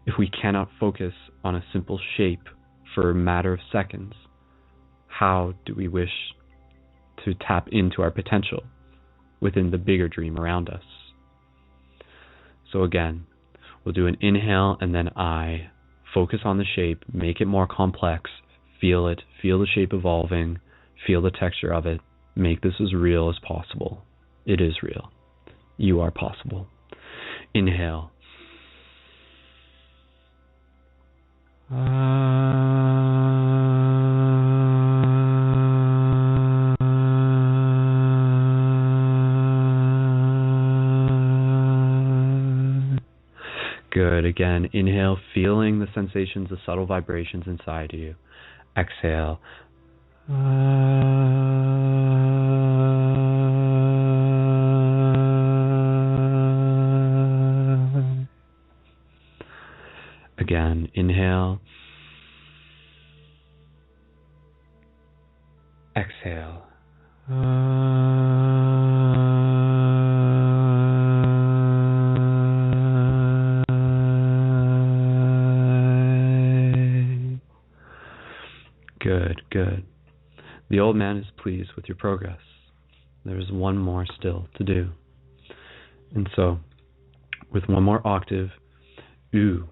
Speaker 1: If we cannot focus on a simple shape for a matter of seconds, how do we wish to tap into our potential within the bigger dream around us? So again, we'll do an inhale and then I. Focus on the shape, make it more complex, feel it, feel the shape evolving, feel the texture of it, make this as real as possible. It is real. You are possible. Inhale. Good. Again, inhale, feeling the sensations, the subtle vibrations inside you. Exhale. Again, inhale. Exhale. Good, good. The old man is pleased with your progress. There is one more still to do. And so, with one more octave, you,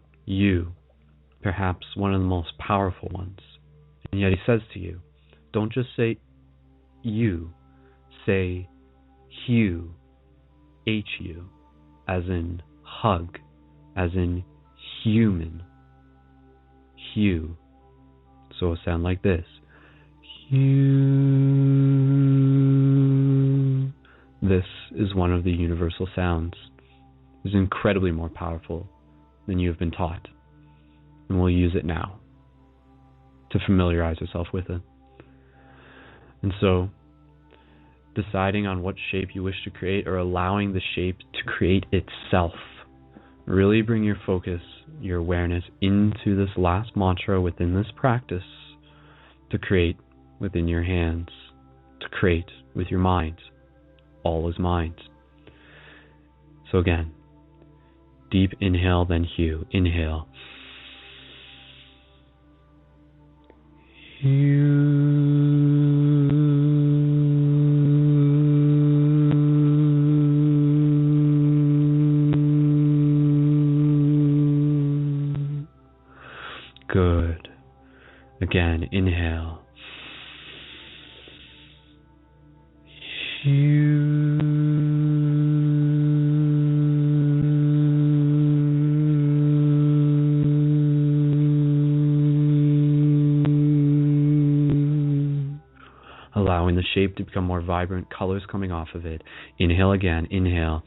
Speaker 1: perhaps one of the most powerful ones. And yet he says to you, don't just say you, say Hu, H-U, as in hug, as in human. Hu. So it'll sound like this. Hu. This is one of the universal sounds. It's incredibly more powerful than you have been taught. And we'll use it now to familiarize yourself with it. And so, deciding on what shape you wish to create or allowing the shape to create itself. Really bring your focus, your awareness into this last mantra within this practice to create within your hands, to create with your mind. All is mind. So again, deep inhale, then Hu. Inhale. Good. Again, inhale. Hu. allowing the shape to become more vibrant, colors coming off of it. Inhale again, inhale.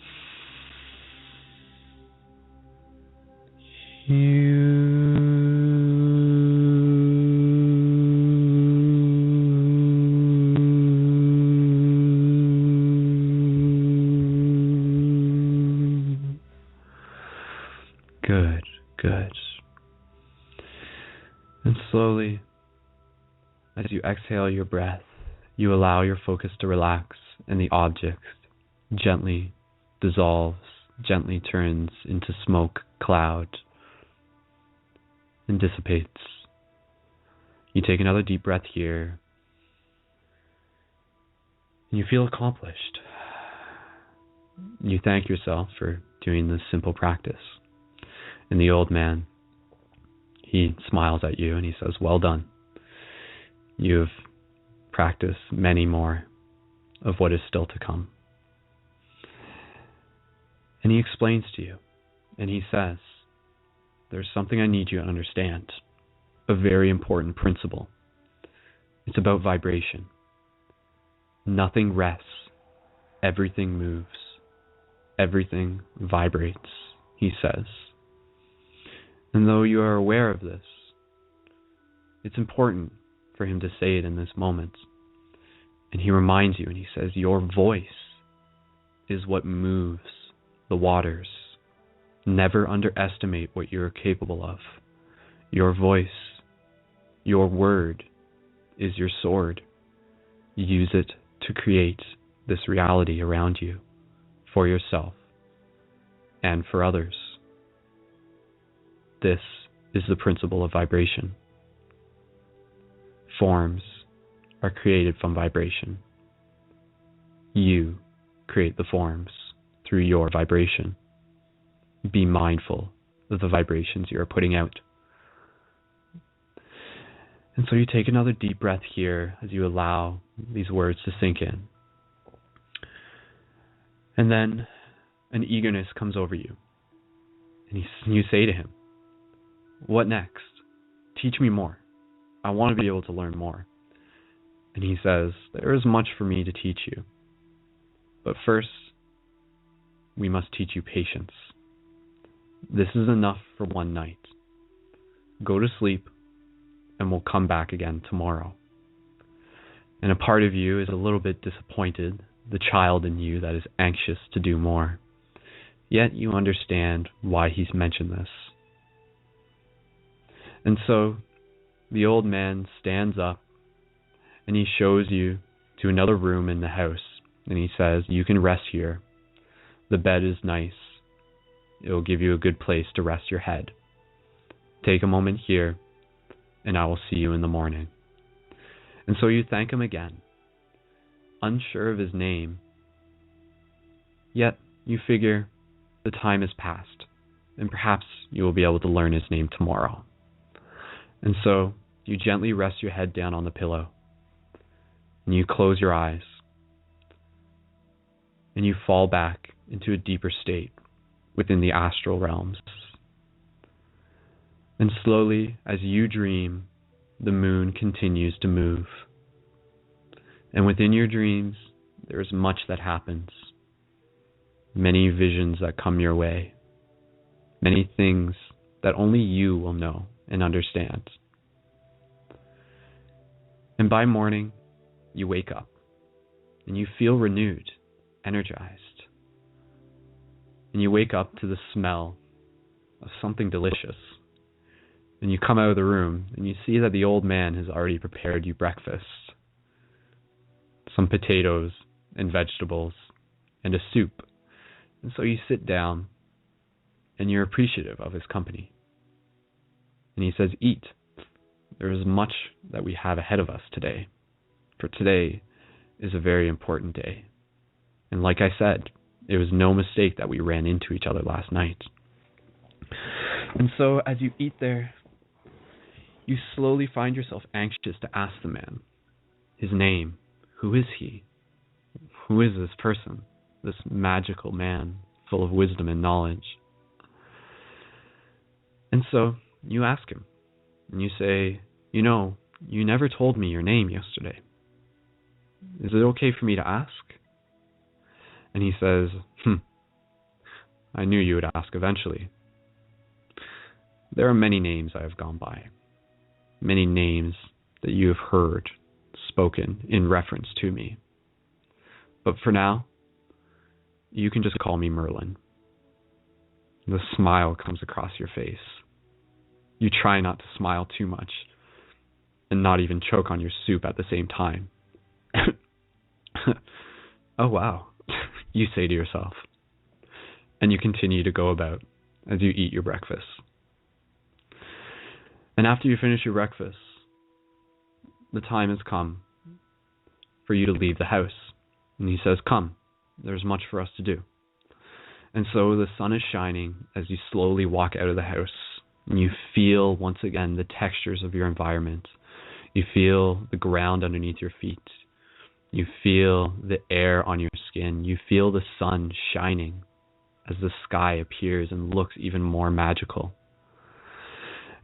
Speaker 1: Good, good. And slowly, as you exhale your breath, you allow your focus to relax, and the object gently dissolves, gently turns into smoke, cloud, and dissipates. You take another deep breath here, and you feel accomplished. You thank yourself for doing this simple practice. And the old man, he smiles at you and he says, well done. You've practiced many more of what is still to come. And he explains to you, and he says, there's something I need you to understand, a very important principle. It's about vibration. Nothing rests. Everything moves. Everything vibrates, he says. And though you are aware of this, it's important for him to say it in this moment. And he reminds you, and he says, your voice is what moves the waters. Never underestimate what you're capable of. Your voice, your word, is your sword. Use it to create this reality around you, for yourself and for others. This is the principle of vibration. Forms are created from vibration. You create the forms through your vibration. Be mindful of the vibrations you are putting out. And so you take another deep breath here as you allow these words to sink in. And then an eagerness comes over you. And you say to him, what next? Teach me more. I want to be able to learn more. And he says, there is much for me to teach you. But first, we must teach you patience. This is enough for one night. Go to sleep, and we'll come back again tomorrow. And a part of you is a little bit disappointed, the child in you that is anxious to do more. Yet you understand why he's mentioned this. And so the old man stands up and he shows you to another room in the house, and he says, you can rest here. The bed is nice. It will give you a good place to rest your head. Take a moment here, and I will see you in the morning. And so you thank him again, unsure of his name, yet you figure the time has passed, and perhaps you will be able to learn his name tomorrow. And so you gently rest your head down on the pillow, and you close your eyes, and you fall back into a deeper state within the astral realms. And slowly, as you dream, the moon continues to move. And within your dreams, there is much that happens. Many visions that come your way. Many things that only you will know and understand. And by morning, you wake up and you feel renewed, energized. And you wake up to the smell of something delicious. And you come out of the room and you see that the old man has already prepared you breakfast. Some potatoes and vegetables and a soup. And so you sit down and you're appreciative of his company. And he says, eat. There is much that we have ahead of us today. For today is a very important day. And like I said, it was no mistake that we ran into each other last night. And so as you eat there, you slowly find yourself anxious to ask the man his name. Who is he? Who is this person? This magical man full of wisdom and knowledge. And so you ask him, and you say, you know, you never told me your name yesterday. Is it okay for me to ask? And he says, I knew you would ask eventually. There are many names I have gone by, many names that you have heard spoken in reference to me. But for now, you can just call me Merlin. The smile comes across your face. You try not to smile too much and not even choke on your soup at the same time. Oh wow, you say to yourself. And you continue to go about as you eat your breakfast. And after you finish your breakfast, the time has come for you to leave the house. And he says, come, there's much for us to do. And so the sun is shining as you slowly walk out of the house. And you feel once again the textures of your environment. You feel the ground underneath your feet. You feel the air on your skin. You feel the sun shining as the sky appears and looks even more magical.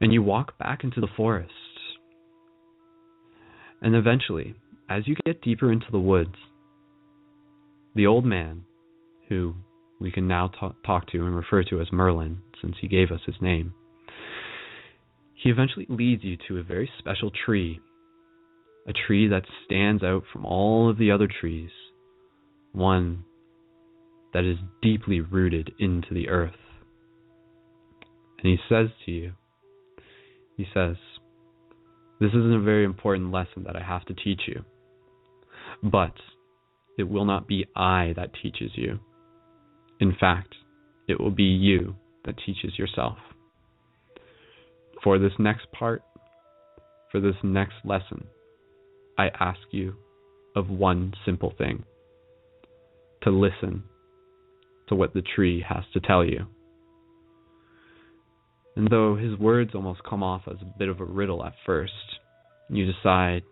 Speaker 1: And you walk back into the forest. And eventually, as you get deeper into the woods, the old man, who we can now talk to and refer to as Merlin, since he gave us his name, he eventually leads you to a very special tree, a tree that stands out from all of the other trees, one that is deeply rooted into the earth. And he says to you, he says, this isn't a very important lesson that I have to teach you, but it will not be I that teaches you. In fact, it will be you that teaches yourself. For this next part, for this next lesson, I ask you of one simple thing: to listen to what the tree has to tell you. And though his words almost come off as a bit of a riddle at first, you decide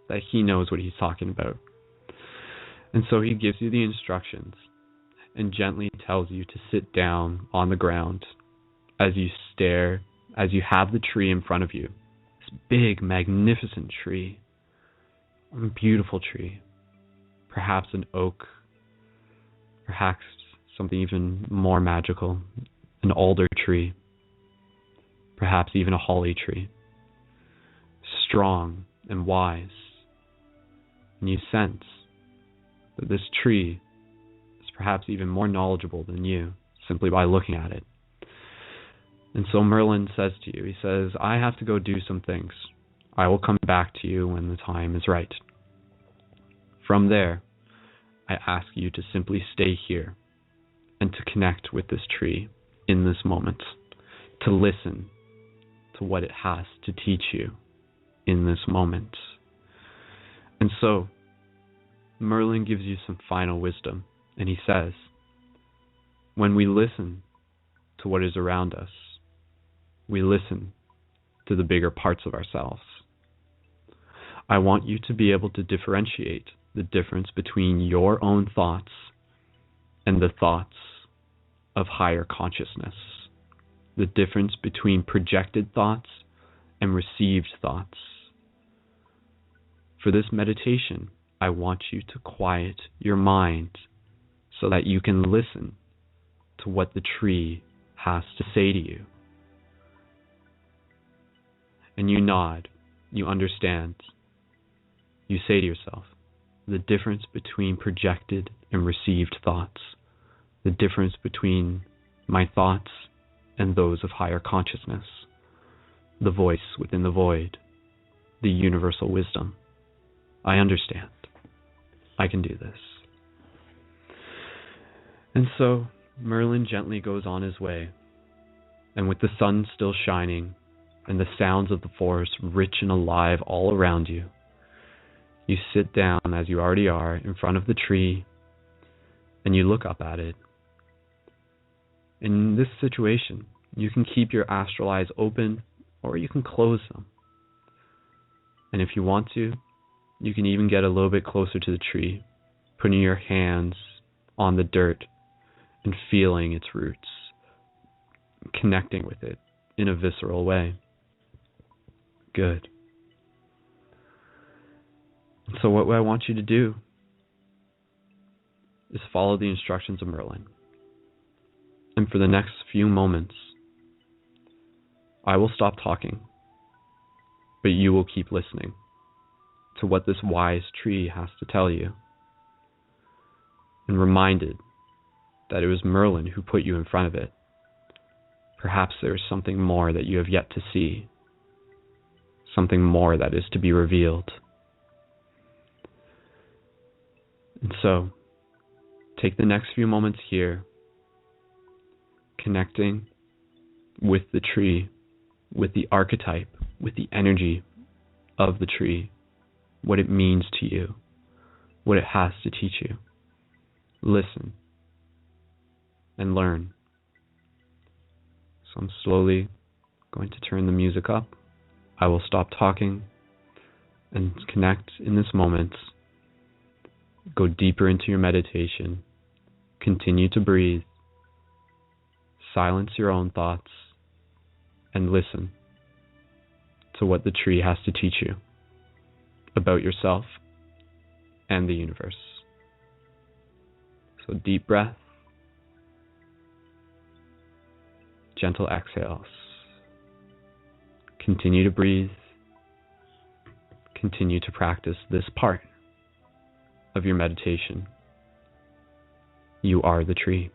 Speaker 1: that he knows what he's talking about. And so he gives you the instructions and gently tells you to sit down on the ground as you stare, as you have the tree in front of you. This big, magnificent tree, a beautiful tree, perhaps an oak, perhaps something even more magical, an alder tree, perhaps even a holly tree, strong and wise. And you sense that this tree is perhaps even more knowledgeable than you, simply by looking at it. And so Merlin says to you, he says, I have to go do some things. I will come back to you when the time is right. From there, I ask you to simply stay here and to connect with this tree in this moment, to listen to what it has to teach you in this moment. And so, Merlin gives you some final wisdom, and he says, when we listen to what is around us, we listen to the bigger parts of ourselves. I want you to be able to differentiate the difference between your own thoughts and the thoughts of higher consciousness, the difference between projected thoughts and received thoughts. For this meditation, I want you to quiet your mind so that you can listen to what the tree has to say to you. And you nod, you understand. You say to yourself, the difference between projected and received thoughts, the difference between my thoughts and those of higher consciousness, the voice within the void, the universal wisdom. I understand. I can do this. And so Merlin gently goes on his way, and with the sun still shining and the sounds of the forest rich and alive all around you, you sit down as you already are in front of the tree and you look up at it. In this situation, you can keep your astral eyes open or you can close them. And if you want to, you can even get a little bit closer to the tree, putting your hands on the dirt and feeling its roots, connecting with it in a visceral way. Good. So what I want you to do is follow the instructions of Merlin. And for the next few moments, I will stop talking, but you will keep listening to what this wise tree has to tell you, and reminded that it was Merlin who put you in front of it. Perhaps there is something more that you have yet to see, something more that is to be revealed. And so, take the next few moments here, connecting with the tree, with the archetype, with the energy of the tree, what it means to you, what it has to teach you. Listen and learn. So I'm slowly going to turn the music up. I will stop talking and connect in this moment. Go deeper into your meditation. Continue to breathe. Silence your own thoughts and listen to what the tree has to teach you about yourself and the universe. So deep breath, gentle exhales. Continue to breathe. Continue to practice this part of your meditation. You are the tree.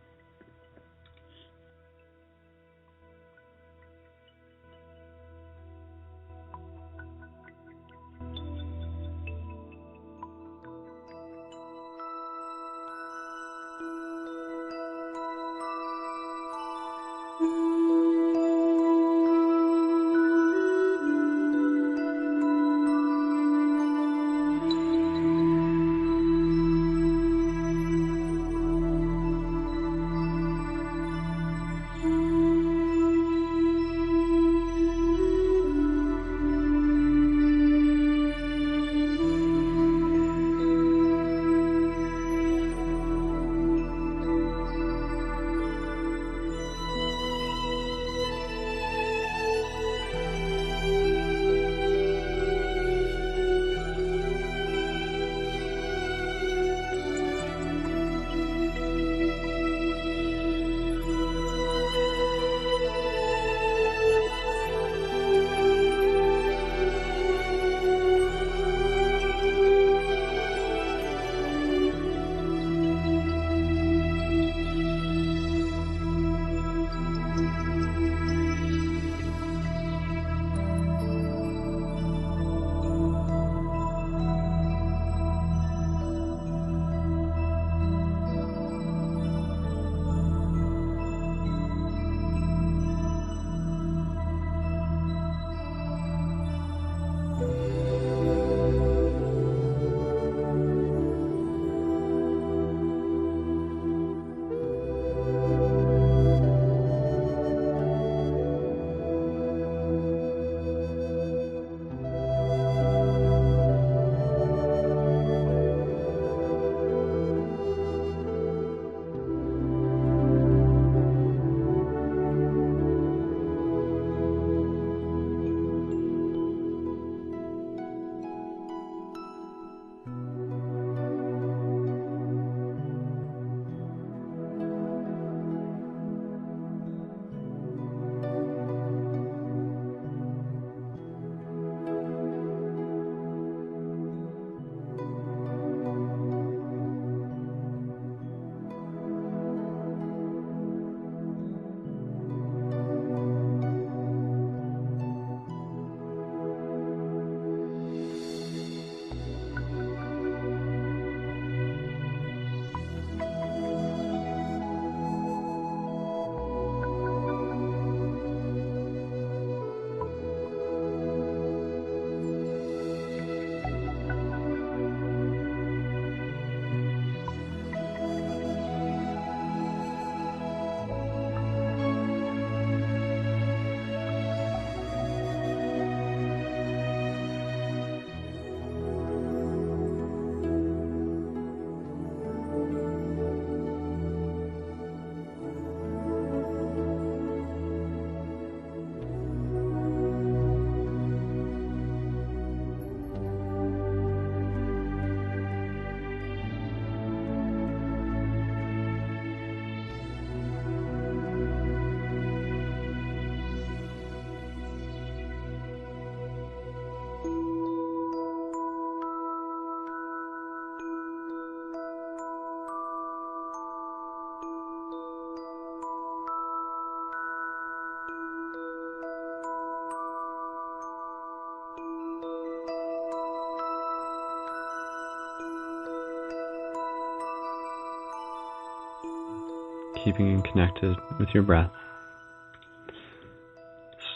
Speaker 1: keeping it connected with your breath.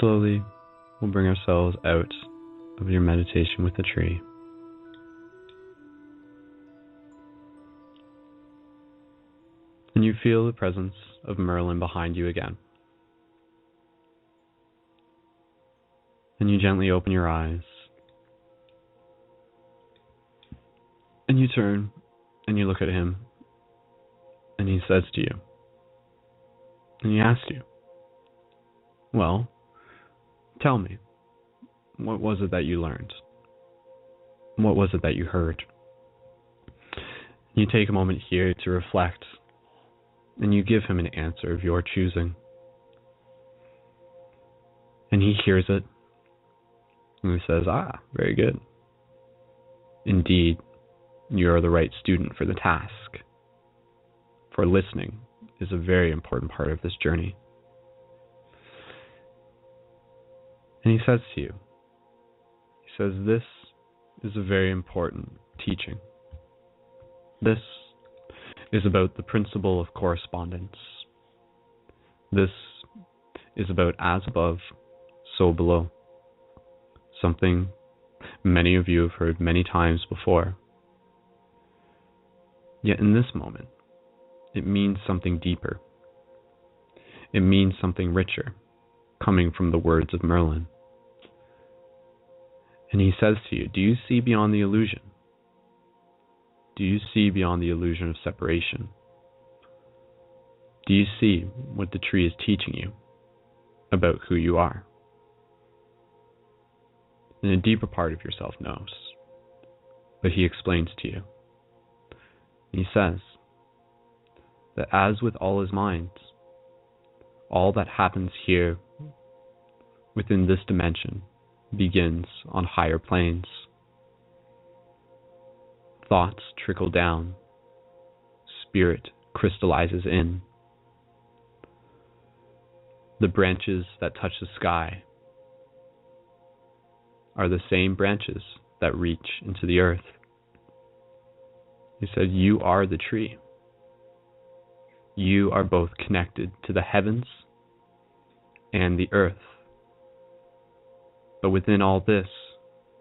Speaker 1: Slowly, we'll bring ourselves out of your meditation with the tree. And you feel the presence of Merlin behind you again. And you gently open your eyes. And you turn and you look at him. And he says to you, and he asks you, well, tell me, what was it that you learned? What was it that you heard? You take a moment here to reflect, and you give him an answer of your choosing. And he hears it, and he says, very good. Indeed, you are the right student for the task. For listening is a very important part of this journey. And he says to you, he says, this is a very important teaching. This is about the principle of correspondence. This is about as above, so below. Something many of you have heard many times before. Yet in this moment, it means something deeper. It means something richer, coming from the words of Merlin. And he says to you, do you see beyond the illusion? Do you see beyond the illusion of separation? Do you see what the tree is teaching you about who you are? And a deeper part of yourself knows, but he explains to you. He says that as with all his minds, all that happens here within this dimension begins on higher planes. Thoughts trickle down. Spirit crystallizes in. The branches that touch the sky are the same branches that reach into the earth. He said, you are the tree. You are both connected to the heavens and the earth. But within all this,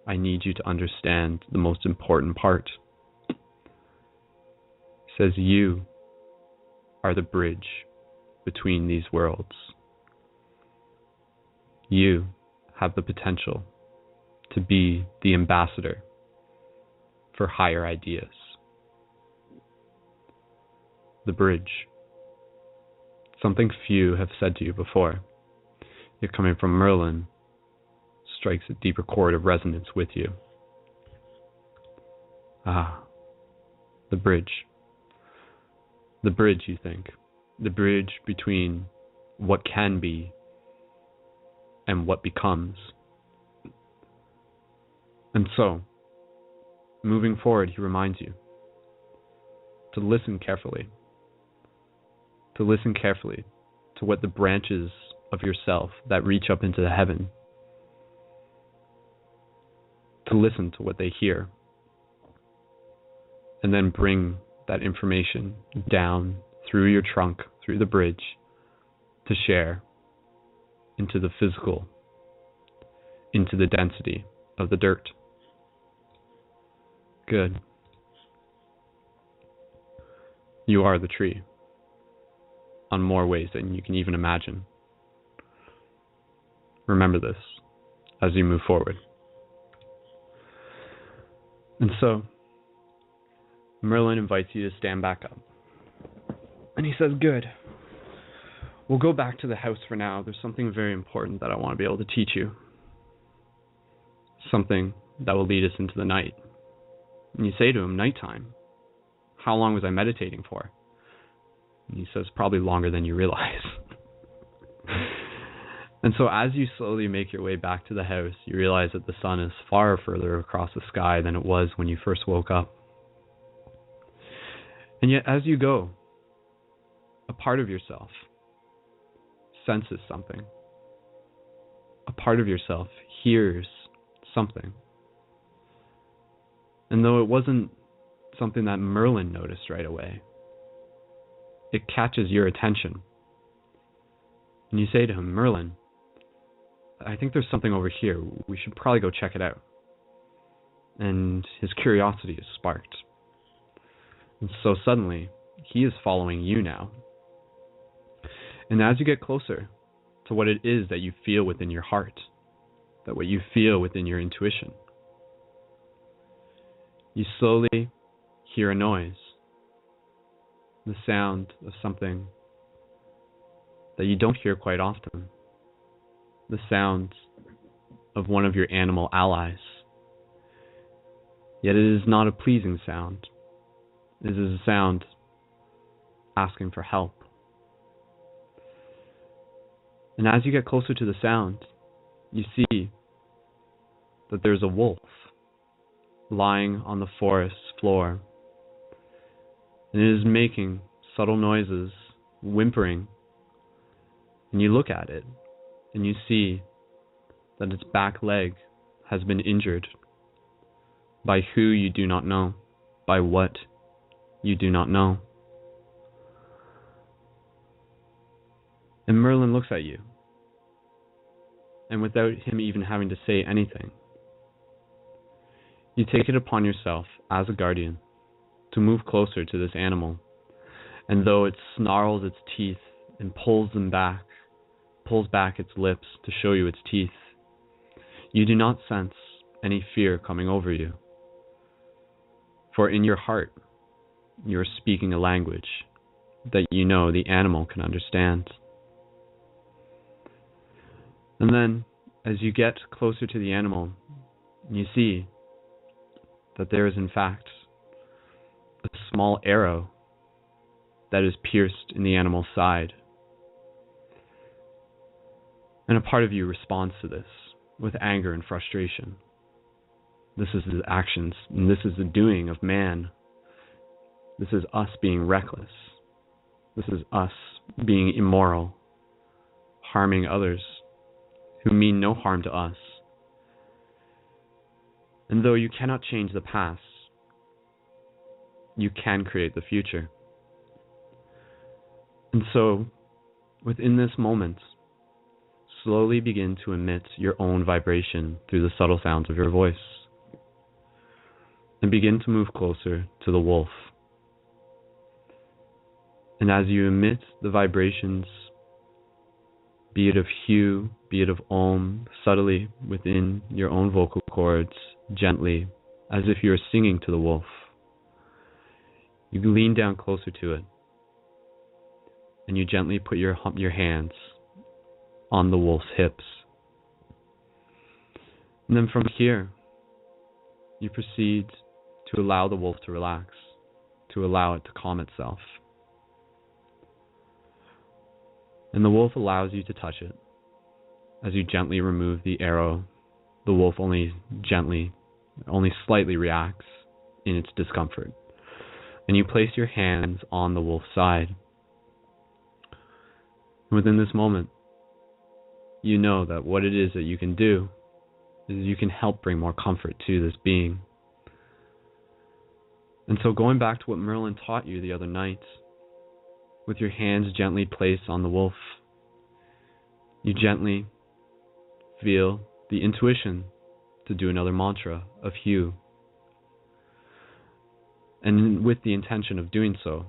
Speaker 1: I need you to understand the most important part. He says, you are the bridge between these worlds. You have the potential to be the ambassador for higher ideas. The bridge. Something few have said to you before, yet coming from Merlin strikes a deeper chord of resonance with you. The bridge. The bridge, you think. The bridge between what can be and what becomes. And so, moving forward, he reminds you to listen carefully. To listen carefully to what the branches of yourself that reach up into the heaven, to listen to what they hear, and then bring that information down through your trunk, through the bridge, to share into the physical, into the density of the dirt. Good. You are the tree, on more ways than you can even imagine. Remember this as you move forward. And so, Merlin invites you to stand back up. And he says, good. We'll go back to the house for now. There's something very important that I want to be able to teach you. Something that will lead us into the night. And you say to him, nighttime. How long was I meditating for? And he says, probably longer than you realize. And so as you slowly make your way back to the house, you realize that the sun is far further across the sky than it was when you first woke up. And yet as you go, a part of yourself senses something. A part of yourself hears something. And though it wasn't something that Merlin noticed right away, it catches your attention. And you say to him, Merlin, I think there's something over here. We should probably go check it out. And his curiosity is sparked. And so suddenly, he is following you now. And as you get closer to what it is that you feel within your heart, that what you feel within your intuition, you slowly hear a noise, the sound of something that you don't hear quite often, the sound of one of your animal allies. Yet it is not a pleasing sound. It is a sound asking for help. And as you get closer to the sound, you see that there's a wolf lying on the forest floor. And it is making subtle noises, whimpering. And you look at it, and you see that its back leg has been injured. By who you do not know, by what you do not know. And Merlin looks at you, and without him even having to say anything, you take it upon yourself as a guardian to move closer to this animal. And though it snarls its teeth and pulls back its lips to show you its teeth, you do not sense any fear coming over you. For in your heart, you are speaking a language that you know the animal can understand. And then, as you get closer to the animal, you see that there is in fact a small arrow that is pierced in the animal's side. And a part of you responds to this with anger and frustration. This is the actions, and this is the doing of man. This is us being reckless. This is us being immoral, harming others who mean no harm to us. And though you cannot change the past, you can create the future. And so, within this moment, slowly begin to emit your own vibration through the subtle sounds of your voice. And begin to move closer to the wolf. And as you emit the vibrations, be it of hue, be it of om, subtly within your own vocal cords, gently, as if you are singing to the wolf, you lean down closer to it, and you gently put your hands on the wolf's hips. And then from here, you proceed to allow the wolf to relax, to allow it to calm itself. And the wolf allows you to touch it. As you gently remove the arrow, the wolf only slightly reacts in its discomfort. And you place your hands on the wolf's side. And within this moment, you know that what it is that you can do is you can help bring more comfort to this being. And so going back to what Merlin taught you the other night, with your hands gently placed on the wolf, you gently feel the intuition to do another mantra of hue. And with the intention of doing so,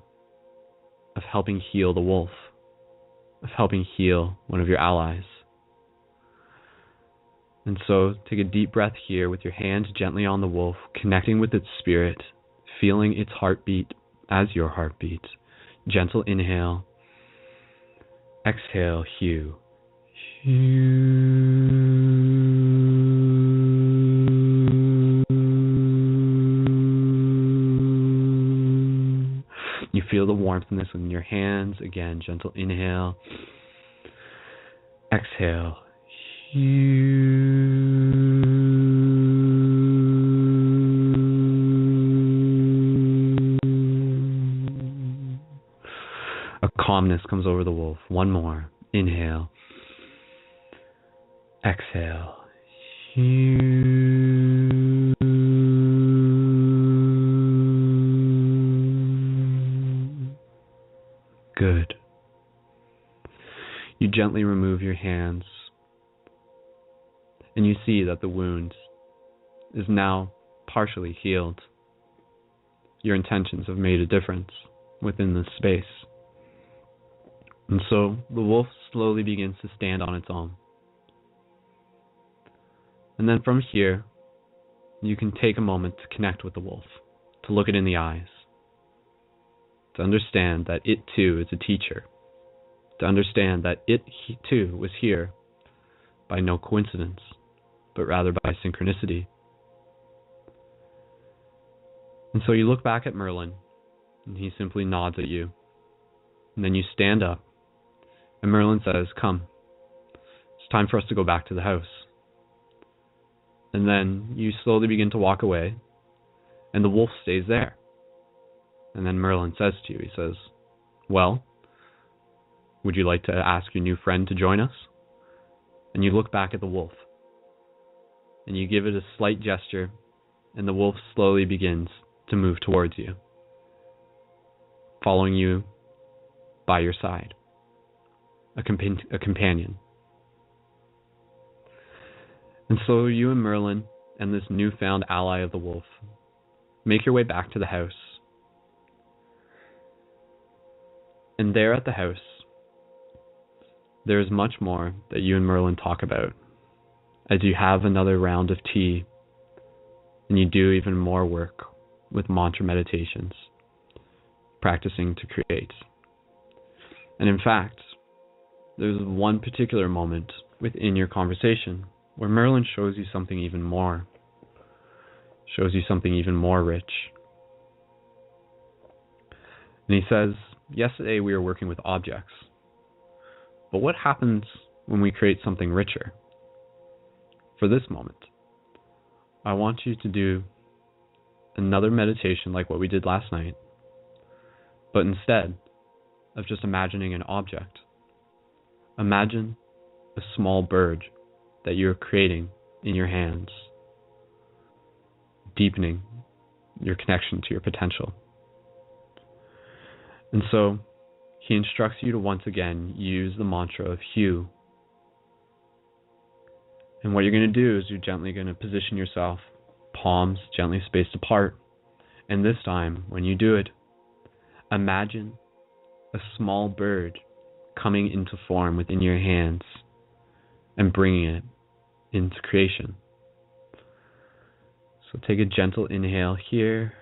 Speaker 1: of helping heal the wolf, of helping heal one of your allies. And so take a deep breath here with your hands gently on the wolf, connecting with its spirit, feeling its heartbeat as your heartbeat. Gentle inhale. Exhale, hue. You feel the warmth in this in your hands. Again, gentle inhale. Exhale. A calmness comes over the wolf. One more. Inhale. Exhale. Good. You gently remove your hands, and you see that the wound is now partially healed. Your intentions have made a difference within this space. And so the wolf slowly begins to stand on its own. And then from here, you can take a moment to connect with the wolf, to look it in the eyes, to understand that it too is a teacher, to understand that it too was here by no coincidence, but rather by synchronicity. And so you look back at Merlin, and he simply nods at you. And then you stand up, and Merlin says, "Come, it's time for us to go back to the house." And then you slowly begin to walk away, and the wolf stays there. And then Merlin says to you, he says, "Well, would you like to ask your new friend to join us?" And you look back at the wolf, and you give it a slight gesture, and the wolf slowly begins to move towards you, following you by your side, a companion. And so you and Merlin and this newfound ally of the wolf make your way back to the house. And there at the house, there is much more that you and Merlin talk about as you have another round of tea and you do even more work with mantra meditations, practicing to create. And in fact, there's one particular moment within your conversation where Merlin shows you something even more, rich. And he says, "Yesterday we were working with objects, but what happens when we create something richer? For this moment, I want you to do another meditation like what we did last night, but instead of just imagining an object, imagine a small bird that you're creating in your hands, deepening your connection to your potential." And so he instructs you to once again use the mantra of Hue. And what you're going to do is you're gently going to position yourself, palms gently spaced apart. And this time, when you do it, imagine a small bird coming into form within your hands and bringing it into creation. So take a gentle inhale here,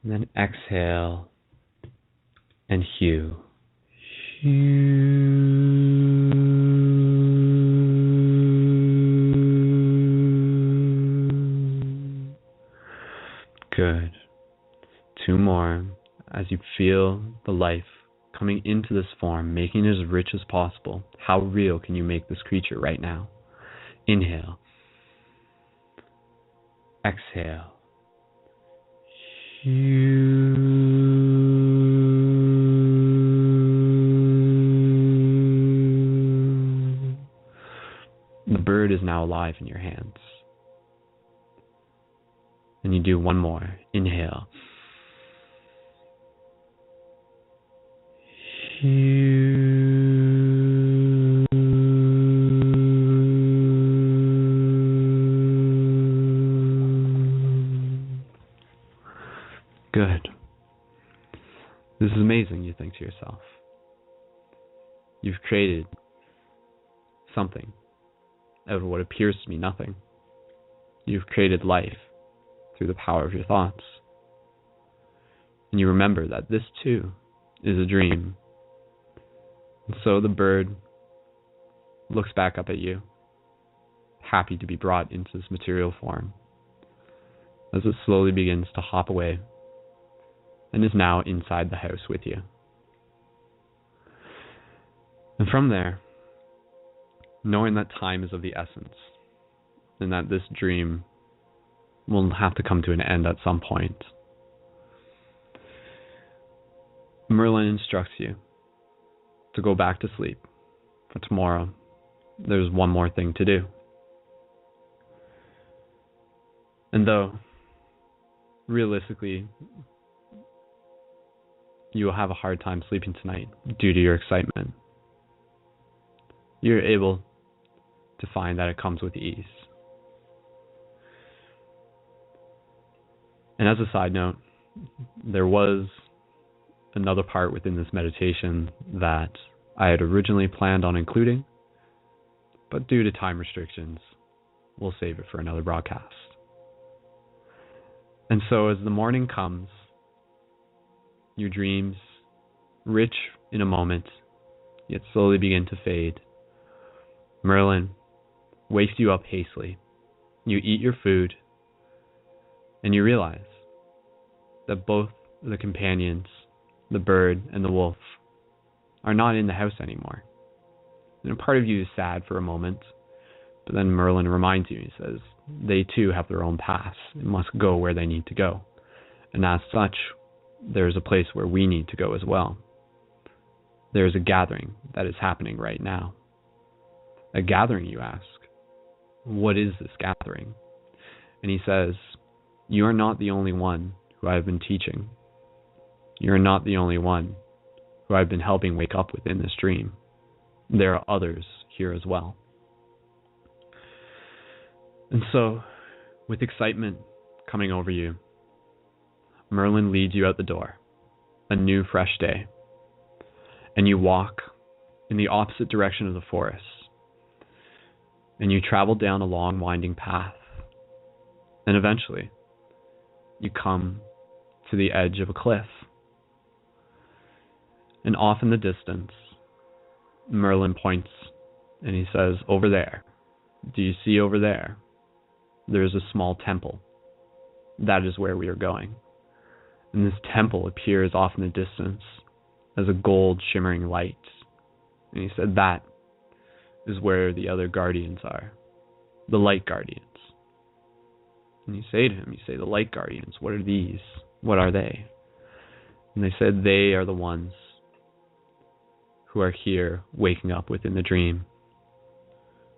Speaker 1: and then exhale and hue. Good. Two more as you feel the life coming into this form, making it as rich as possible. How real can you make this creature right now? Inhale. Exhale. The bird is now alive in your hands. And you do one more. Inhale. Good. This is amazing, you think to yourself. You've created something out of what appears to be nothing. You've created life through the power of your thoughts. And you remember that this too is a dream. And so the bird looks back up at you, happy to be brought into this material form, as it slowly begins to hop away and is now inside the house with you. And from there, knowing that time is of the essence, and that this dream will have to come to an end at some point, Merlin instructs you to go back to sleep. For tomorrow, there's one more thing to do. And though, realistically, you will have a hard time sleeping tonight due to your excitement. You're able to find that it comes with ease. And as a side note, there was another part within this meditation that I had originally planned on including, but due to time restrictions, we'll save it for another broadcast. And so as the morning comes, your dreams, rich in a moment, yet slowly begin to fade. Merlin wakes you up hastily. You eat your food, and you realize that both the companions, the bird and the wolf, are not in the house anymore. And a part of you is sad for a moment, but then Merlin reminds you, he says, they too have their own paths and must go where they need to go. And as such, there's a place where we need to go as well. There's a gathering that is happening right now. A gathering, you ask. What is this gathering? And he says, you are not the only one who I have been teaching. You are not the only one who I've been helping wake up within this dream. There are others here as well. And so, with excitement coming over you, Merlin leads you out the door, a new fresh day, and you walk in the opposite direction of the forest, and you travel down a long winding path, and eventually you come to the edge of a cliff. And off in the distance, Merlin points and he says, over there, do you see over there? There is a small temple. That is where we are going. And this temple appears off in the distance as a gold shimmering light. And he said, that is where the other guardians are, the light guardians. And you say to him, the light guardians, what are these? What are they? And they said, they are the ones who are here waking up within the dream,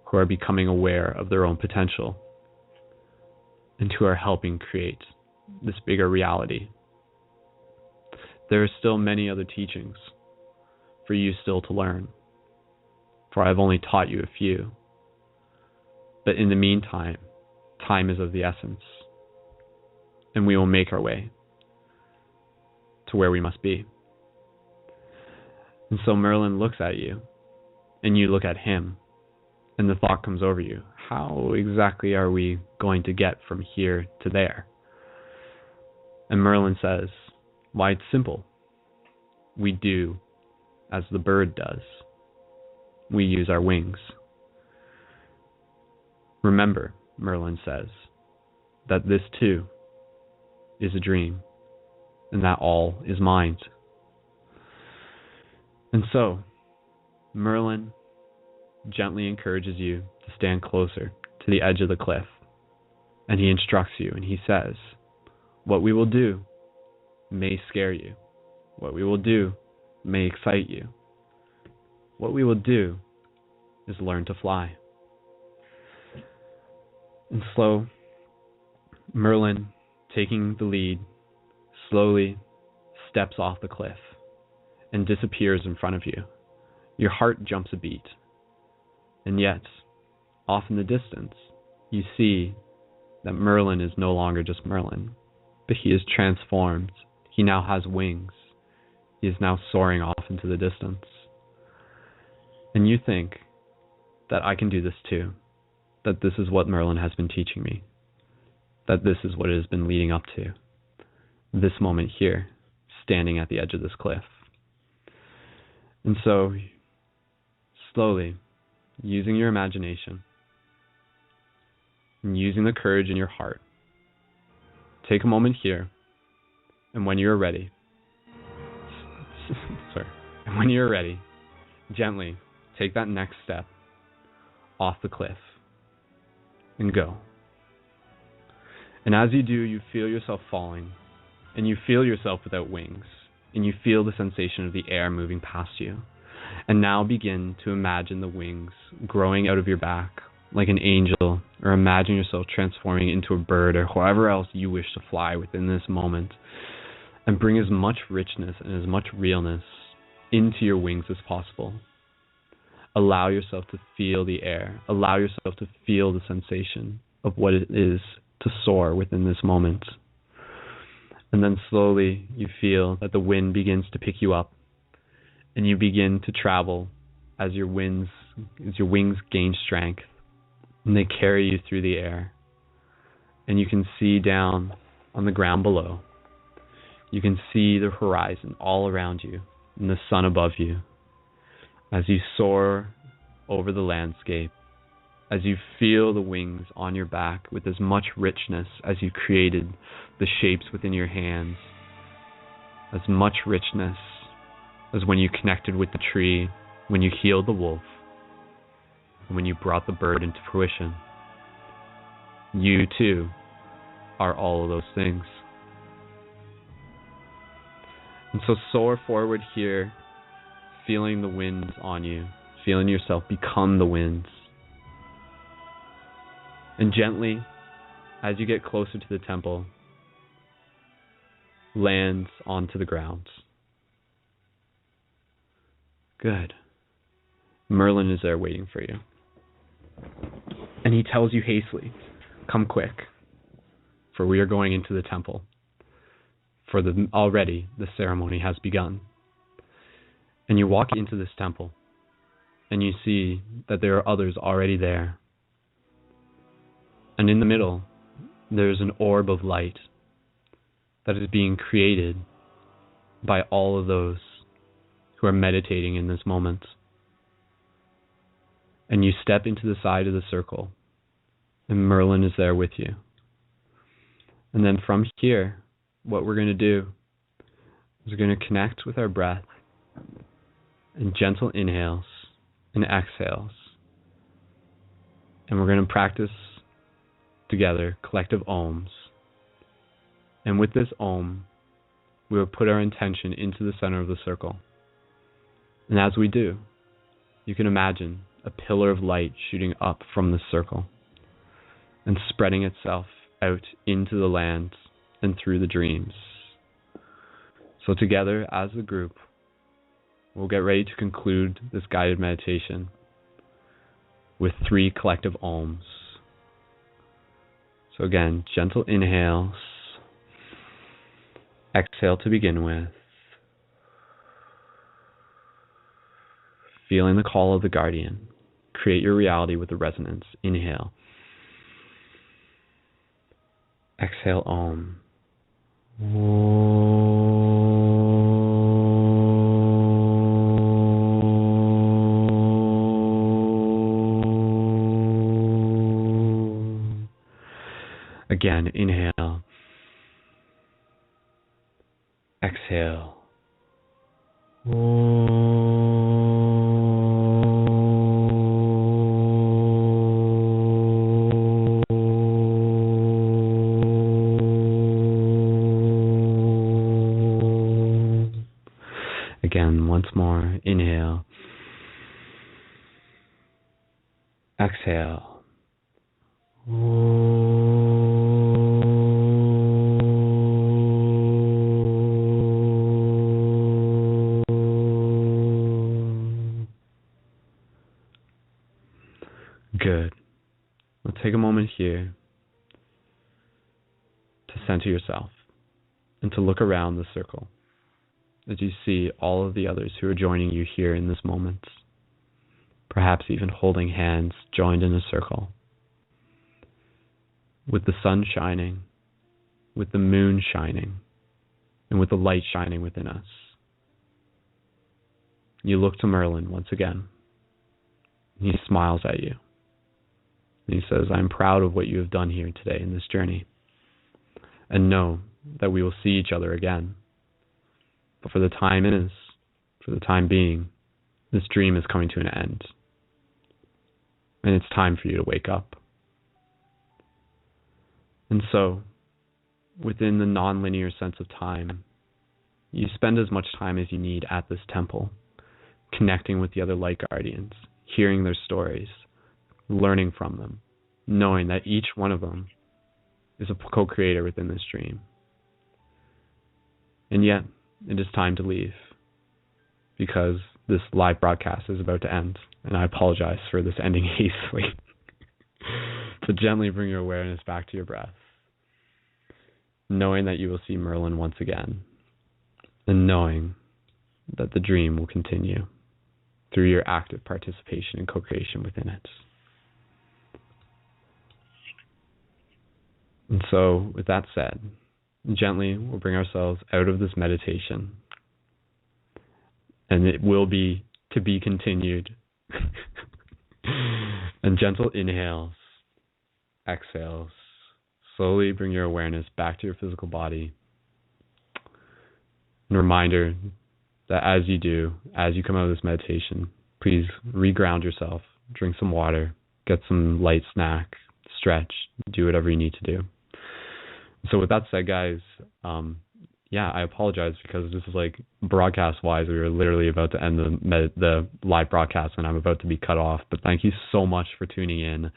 Speaker 1: who are becoming aware of their own potential, and who are helping create this bigger reality. There are still many other teachings for you still to learn, for I've only taught you a few. But in the meantime, time is of the essence, and we will make our way to where we must be. And so Merlin looks at you, and you look at him, and the thought comes over you, how exactly are we going to get from here to there? And Merlin says, why, it's simple. We do as the bird does. We use our wings. Remember, Merlin says, that this too is a dream, and that all is mind. And so, Merlin gently encourages you to stand closer to the edge of the cliff, and he instructs you, and he says, what we will do may scare you. What we will do may excite you. What we will do is learn to fly. And so, Merlin, taking the lead, slowly steps off the cliff and disappears in front of you. Your heart jumps a beat. And yet, off in the distance, you see that Merlin is no longer just Merlin, but he is transformed. He now has wings. He is now soaring off into the distance. And you think that I can do this too, that this is what Merlin has been teaching me, that this is what it has been leading up to, this moment here, standing at the edge of this cliff. And so, slowly, using your imagination, and using the courage in your heart, take a moment here, and when you're ready, gently take that next step off the cliff and go. And as you do, you feel yourself falling, and you feel yourself without wings, and you feel the sensation of the air moving past you. And now begin to imagine the wings growing out of your back like an angel, or imagine yourself transforming into a bird or however else you wish to fly within this moment. and bring as much richness and as much realness into your wings as possible. Allow yourself to feel the air. Allow yourself to feel the sensation of what it is to soar within this moment. And then slowly you feel that the wind begins to pick you up, and you begin to travel as your wings gain strength, and they carry you through the air. And you can see down on the ground below. You can see the horizon all around you and the sun above you as you soar over the landscape, as you feel the wings on your back with as much richness as you created the shapes within your hands, as much richness as when you connected with the tree, when you healed the wolf, and when you brought the bird into fruition. You too are all of those things. And so soar forward here, feeling the winds on you, feeling yourself become the winds. And gently, as you get closer to the temple, lands onto the ground. Good. Merlin is there waiting for you. And he tells you hastily, "Come quick, for we are going into the temple. For already the ceremony has begun." And you walk into this temple, and you see that there are others already there. And in the middle, there's an orb of light that is being created by all of those who are meditating in this moment. And you step into the side of the circle, and Merlin is there with you. And then from here, what we're going to do is we're going to connect with our breath in gentle inhales and exhales. And we're going to practice together collective ohms. And with this ohm, we will put our intention into the center of the circle. And as we do, you can imagine a pillar of light shooting up from the circle and spreading itself out into the land and through the dreams. So together as a group, we'll get ready to conclude this guided meditation with 3 collective ohms. So again, gentle inhales, exhale to begin with, feeling the call of the guardian. Create your reality with the resonance. Inhale. Exhale, Om. Again, inhale. Exhale. Again, once more. Inhale. Exhale. Good. Now take a moment here to center yourself and to look around the circle as you see all of the others who are joining you here in this moment, perhaps even holding hands joined in a circle, with the sun shining, with the moon shining, and with the light shining within us. You look to Merlin once again. He smiles at you. And he says, "I'm proud of what you have done here today in this journey. And know that we will see each other again. But for the time being, this dream is coming to an end. And it's time for you to wake up." And so, within the non-linear sense of time, you spend as much time as you need at this temple, connecting with the other light guardians, hearing their stories, learning from them, knowing that each one of them is a co-creator within this dream. And yet, it is time to leave because this live broadcast is about to end. And I apologize for this ending hastily. So gently bring your awareness back to your breath, knowing that you will see Merlin once again, and knowing that the dream will continue through your active participation and co-creation within it. And so, with that said, gently we'll bring ourselves out of this meditation, and it will be to be continued. And gentle inhales, exhales, slowly bring your awareness back to your physical body. And a reminder that as you come out of this meditation, please reground yourself, drink some water, get some light snack, stretch, do whatever you need to do. So with that said, guys, I apologize because this is like broadcast-wise, we were literally about to end the live broadcast and I'm about to be cut off. But thank you so much for tuning in.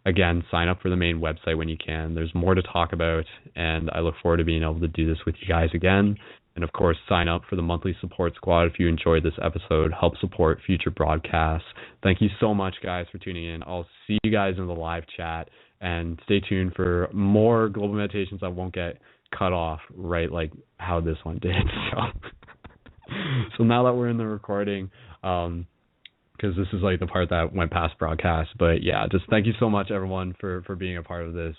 Speaker 1: Again, sign up for the main website when you can. There's more to talk about, and I look forward to being able to do this with you guys again. And of course, sign up for the monthly support squad if you enjoyed this episode. Help support future broadcasts. Thank you so much, guys, for tuning in. I'll see you guys in the live chat, and stay tuned for more global meditations that won't get cut off right like how this one did. So now that we're in the recording, because this is like the part that went past broadcast, but yeah, just thank you so much, everyone, for being a part of this.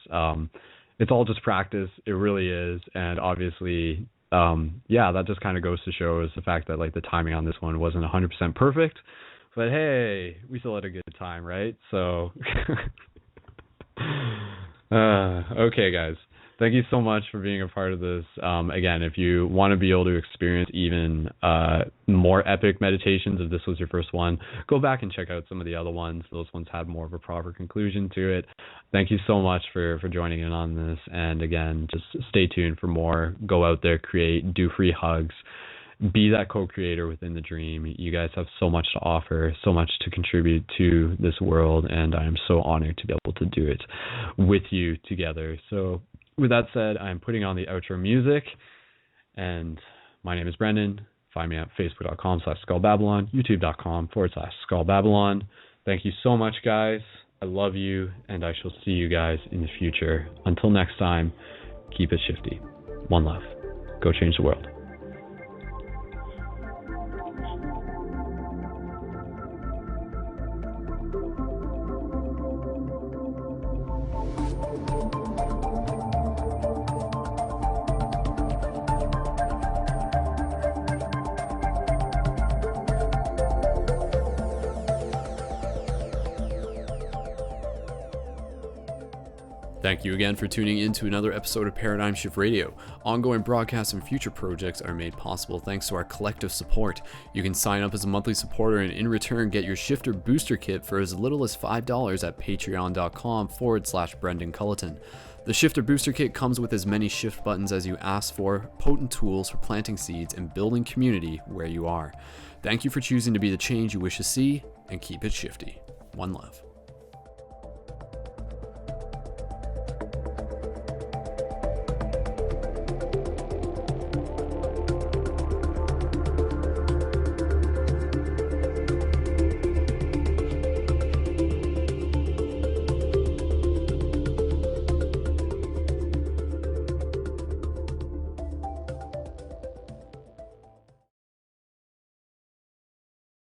Speaker 1: It's all just practice. It really is. And obviously, that just kind of goes to show is the fact that like the timing on this one wasn't 100% perfect, but hey, we still had a good time, right? So, okay, guys. Thank you so much for being a part of this. Again, if you want to be able to experience even more epic meditations, if this was your first one, go back and check out some of the other ones. Those ones had more of a proper conclusion to it. Thank you so much for joining in on this. And again, just stay tuned for more. Go out there, create, do free hugs. Be that co-creator within the dream. You guys have so much to offer, so much to contribute to this world, and I am so honored to be able to do it with you together. So with that said, I am putting on the outro music, and my name is Brendan. Find me at facebook.com/SkullBabylon, youtube.com/SkullBabylon. Thank you so much, guys. I love you, and I shall see you guys in the future. Until next time, keep it shifty. One love. Go change the world. Thank you again for tuning in to another episode of Paradigm Shift Radio. Ongoing broadcasts and future projects are made possible thanks to our collective support. You can sign up as a monthly supporter and in return get your Shifter Booster Kit for as little as $5 at patreon.com/Brendan Culleton. The Shifter Booster Kit comes with as many shift buttons as you ask for, potent tools for planting seeds and building community where you are. Thank you for choosing to be the change you wish to see, and keep it shifty. One love.